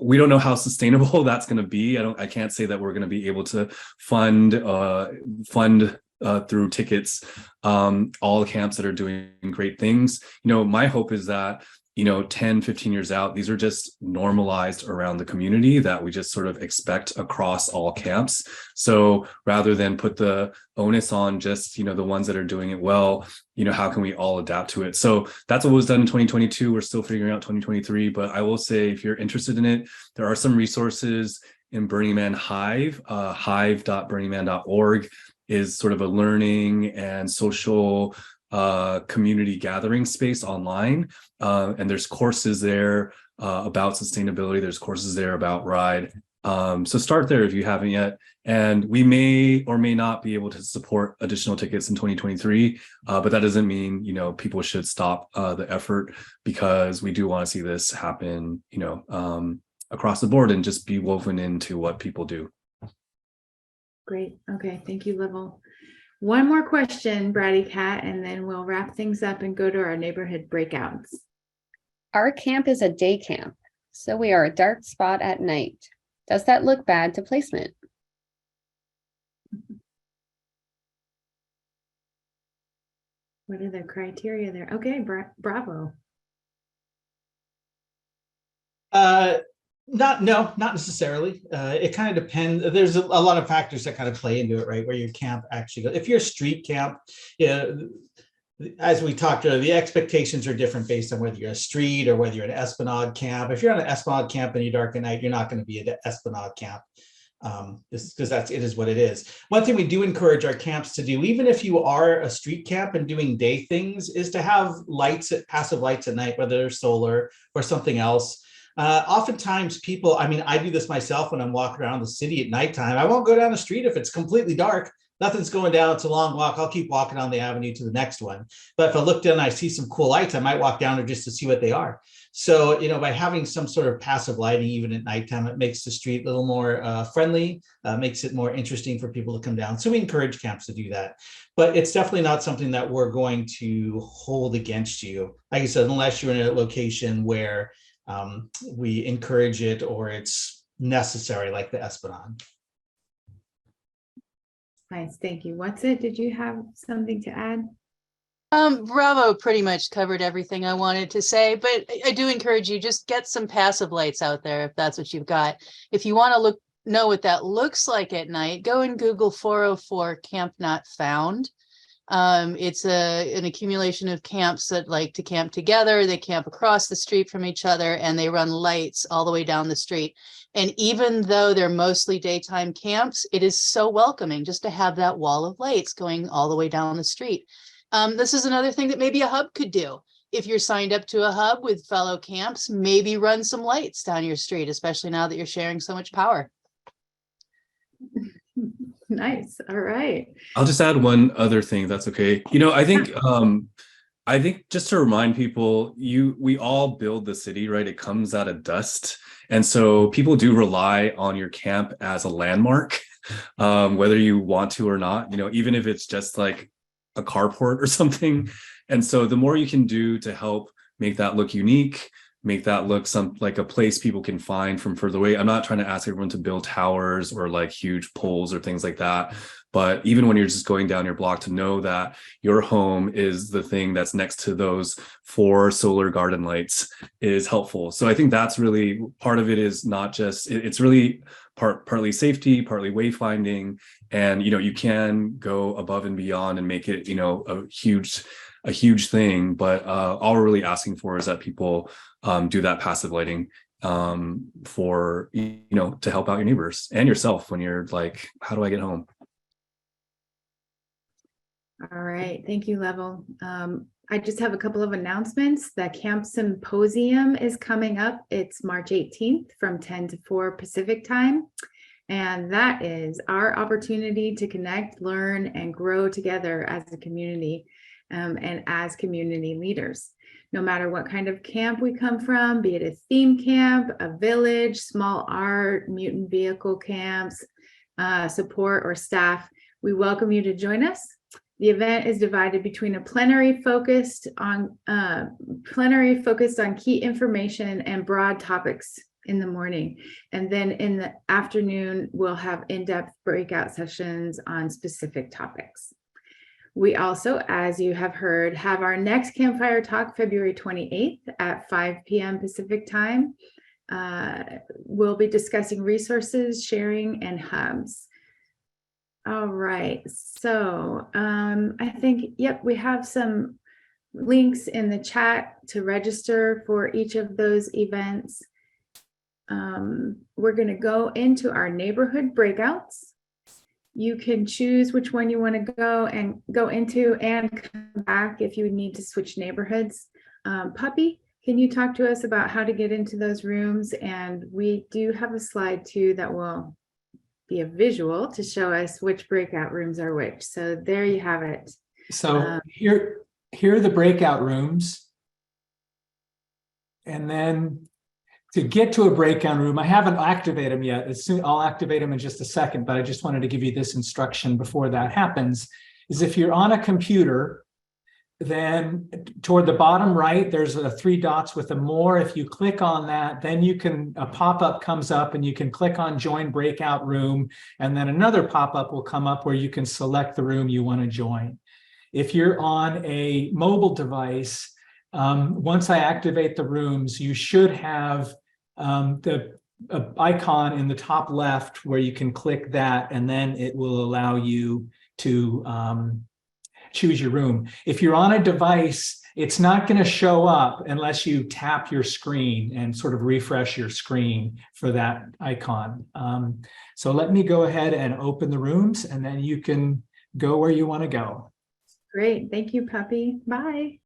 We don't know how sustainable that's going to be. I can't say that we're going to be able to fund through tickets all the camps that are doing great things. My hope is that 10, 15 years out, these are just normalized around the community, that we just sort of expect across all camps. So rather than put the onus on just, the ones that are doing it well, how can we all adapt to it? So that's what was done in 2022. We're still figuring out 2023, but I will say, if you're interested in it, there are some resources in Burning Man Hive. Hive.burningman.org is sort of a learning and social community gathering space online. And there's courses there about sustainability. There's courses there about ride. So start there if you haven't yet. And we may or may not be able to support additional tickets in 2023, but that doesn't mean, people should stop the effort, because we do want to see this happen, across the board and just be woven into what people do. Great. Okay. Thank you, Level. One more question, Bratty Cat, and then we'll wrap things up and go to our neighborhood breakouts. Our camp is a day camp, so we are a dark spot at night. Does that look bad to placement? What are the criteria there? Okay, bravo. Not necessarily. It kind of depends. There's a lot of factors that kind of play into it, right? Where your camp actually goes. If you're a street camp, as we talked earlier, the expectations are different based on whether you're a street or whether you're an Esplanade camp. If you're on an Esplanade camp and you're dark at night, you're not going to be at an Esplanade camp. Because it is what it is. One thing we do encourage our camps to do, even if you are a street camp and doing day things, is to have passive lights at night, whether they're solar or something else. Oftentimes people, I do this myself when I'm walking around the city at nighttime. I won't go down the street if it's completely dark. Nothing's going down. It's a long walk. I'll keep walking on the avenue to the next one. But if I look down and I see some cool lights, I might walk down there just to see what they are. So, by having some sort of passive lighting, even at nighttime, it makes the street a little more friendly, makes it more interesting for people to come down. So we encourage camps to do that. But it's definitely not something that we're going to hold against you. Like I said, unless you're in a location where we encourage it or it's necessary, like the Esplanade. Nice, thank you. What's it? Did you have something to add? Bravo pretty much covered everything I wanted to say, but I do encourage you, just get some passive lights out there if that's what you've got. If you want to know what that looks like at night, go and Google 404 Camp Not Found. It's an accumulation of camps that like to camp together. They camp across the street from each other and they run lights all the way down the street. And even though they're mostly daytime camps, it is so welcoming just to have that wall of lights going all the way down the street. This is another thing that maybe a hub could do. If you're signed up to a hub with fellow camps, maybe run some lights down your street, especially now that you're sharing so much power. Nice. All right. I'll just add one other thing, if that's okay. I think just to remind people, we all build the city, right? It comes out of dust. And so people do rely on your camp as a landmark, whether you want to or not, even if it's just like a carport or something. And so the more you can do to help make that look unique, make that look like a place people can find from further away. I'm not trying to ask everyone to build towers or like huge poles or things like that. But even when you're just going down your block, to know that your home is the thing that's next to those 4 solar garden lights is helpful. So I think that's really part of it. Is not just, it's really partly safety, partly wayfinding. And, you can go above and beyond and make it, a huge thing. But all we're really asking for is that people do that passive lighting for, to help out your neighbors and yourself when you're like, how do I get home? All right. Thank you, Level. I just have a couple of announcements. The Camp Symposium is coming up. It's March 18th from 10 to 4 Pacific time. And that is our opportunity to connect, learn, and grow together as a community and as community leaders. No matter what kind of camp we come from, be it a theme camp, a village, small art, mutant vehicle camps, support, or staff, we welcome you to join us. The event is divided between a plenary focused on key information and broad topics in the morning. And then in the afternoon, we'll have in-depth breakout sessions on specific topics. We also, as you have heard, have our next Campfire Talk February 28th at 5 p.m. Pacific time. We'll be discussing resources, sharing, and hubs. All right, so I think, yep, we have some links in the chat to register for each of those events. We're going to go into our neighborhood breakouts. You can choose which one you want to go into and come back if you need to switch neighborhoods. Puppy, can you talk to us about how to get into those rooms? And we do have a slide too that will be a visual to show us which breakout rooms are which. So there you have it. So here are the breakout rooms. And then to get to a breakout room, I haven't activated them yet. I'll activate them in just a second, but I just wanted to give you this instruction before that happens, is if you're on a computer, then toward the bottom right, there's 3 dots with a more. If you click on that, then a pop-up comes up and you can click on join breakout room. And then another pop-up will come up where you can select the room you want to join. If you're on a mobile device, once I activate the rooms, you should have the icon in the top left where you can click that, and then it will allow you to choose your room. If you're on a device, it's not going to show up unless you tap your screen and sort of refresh your screen for that icon. So let me go ahead and open the rooms, and then you can go where you want to go. Great. Thank you, Puppy. Bye.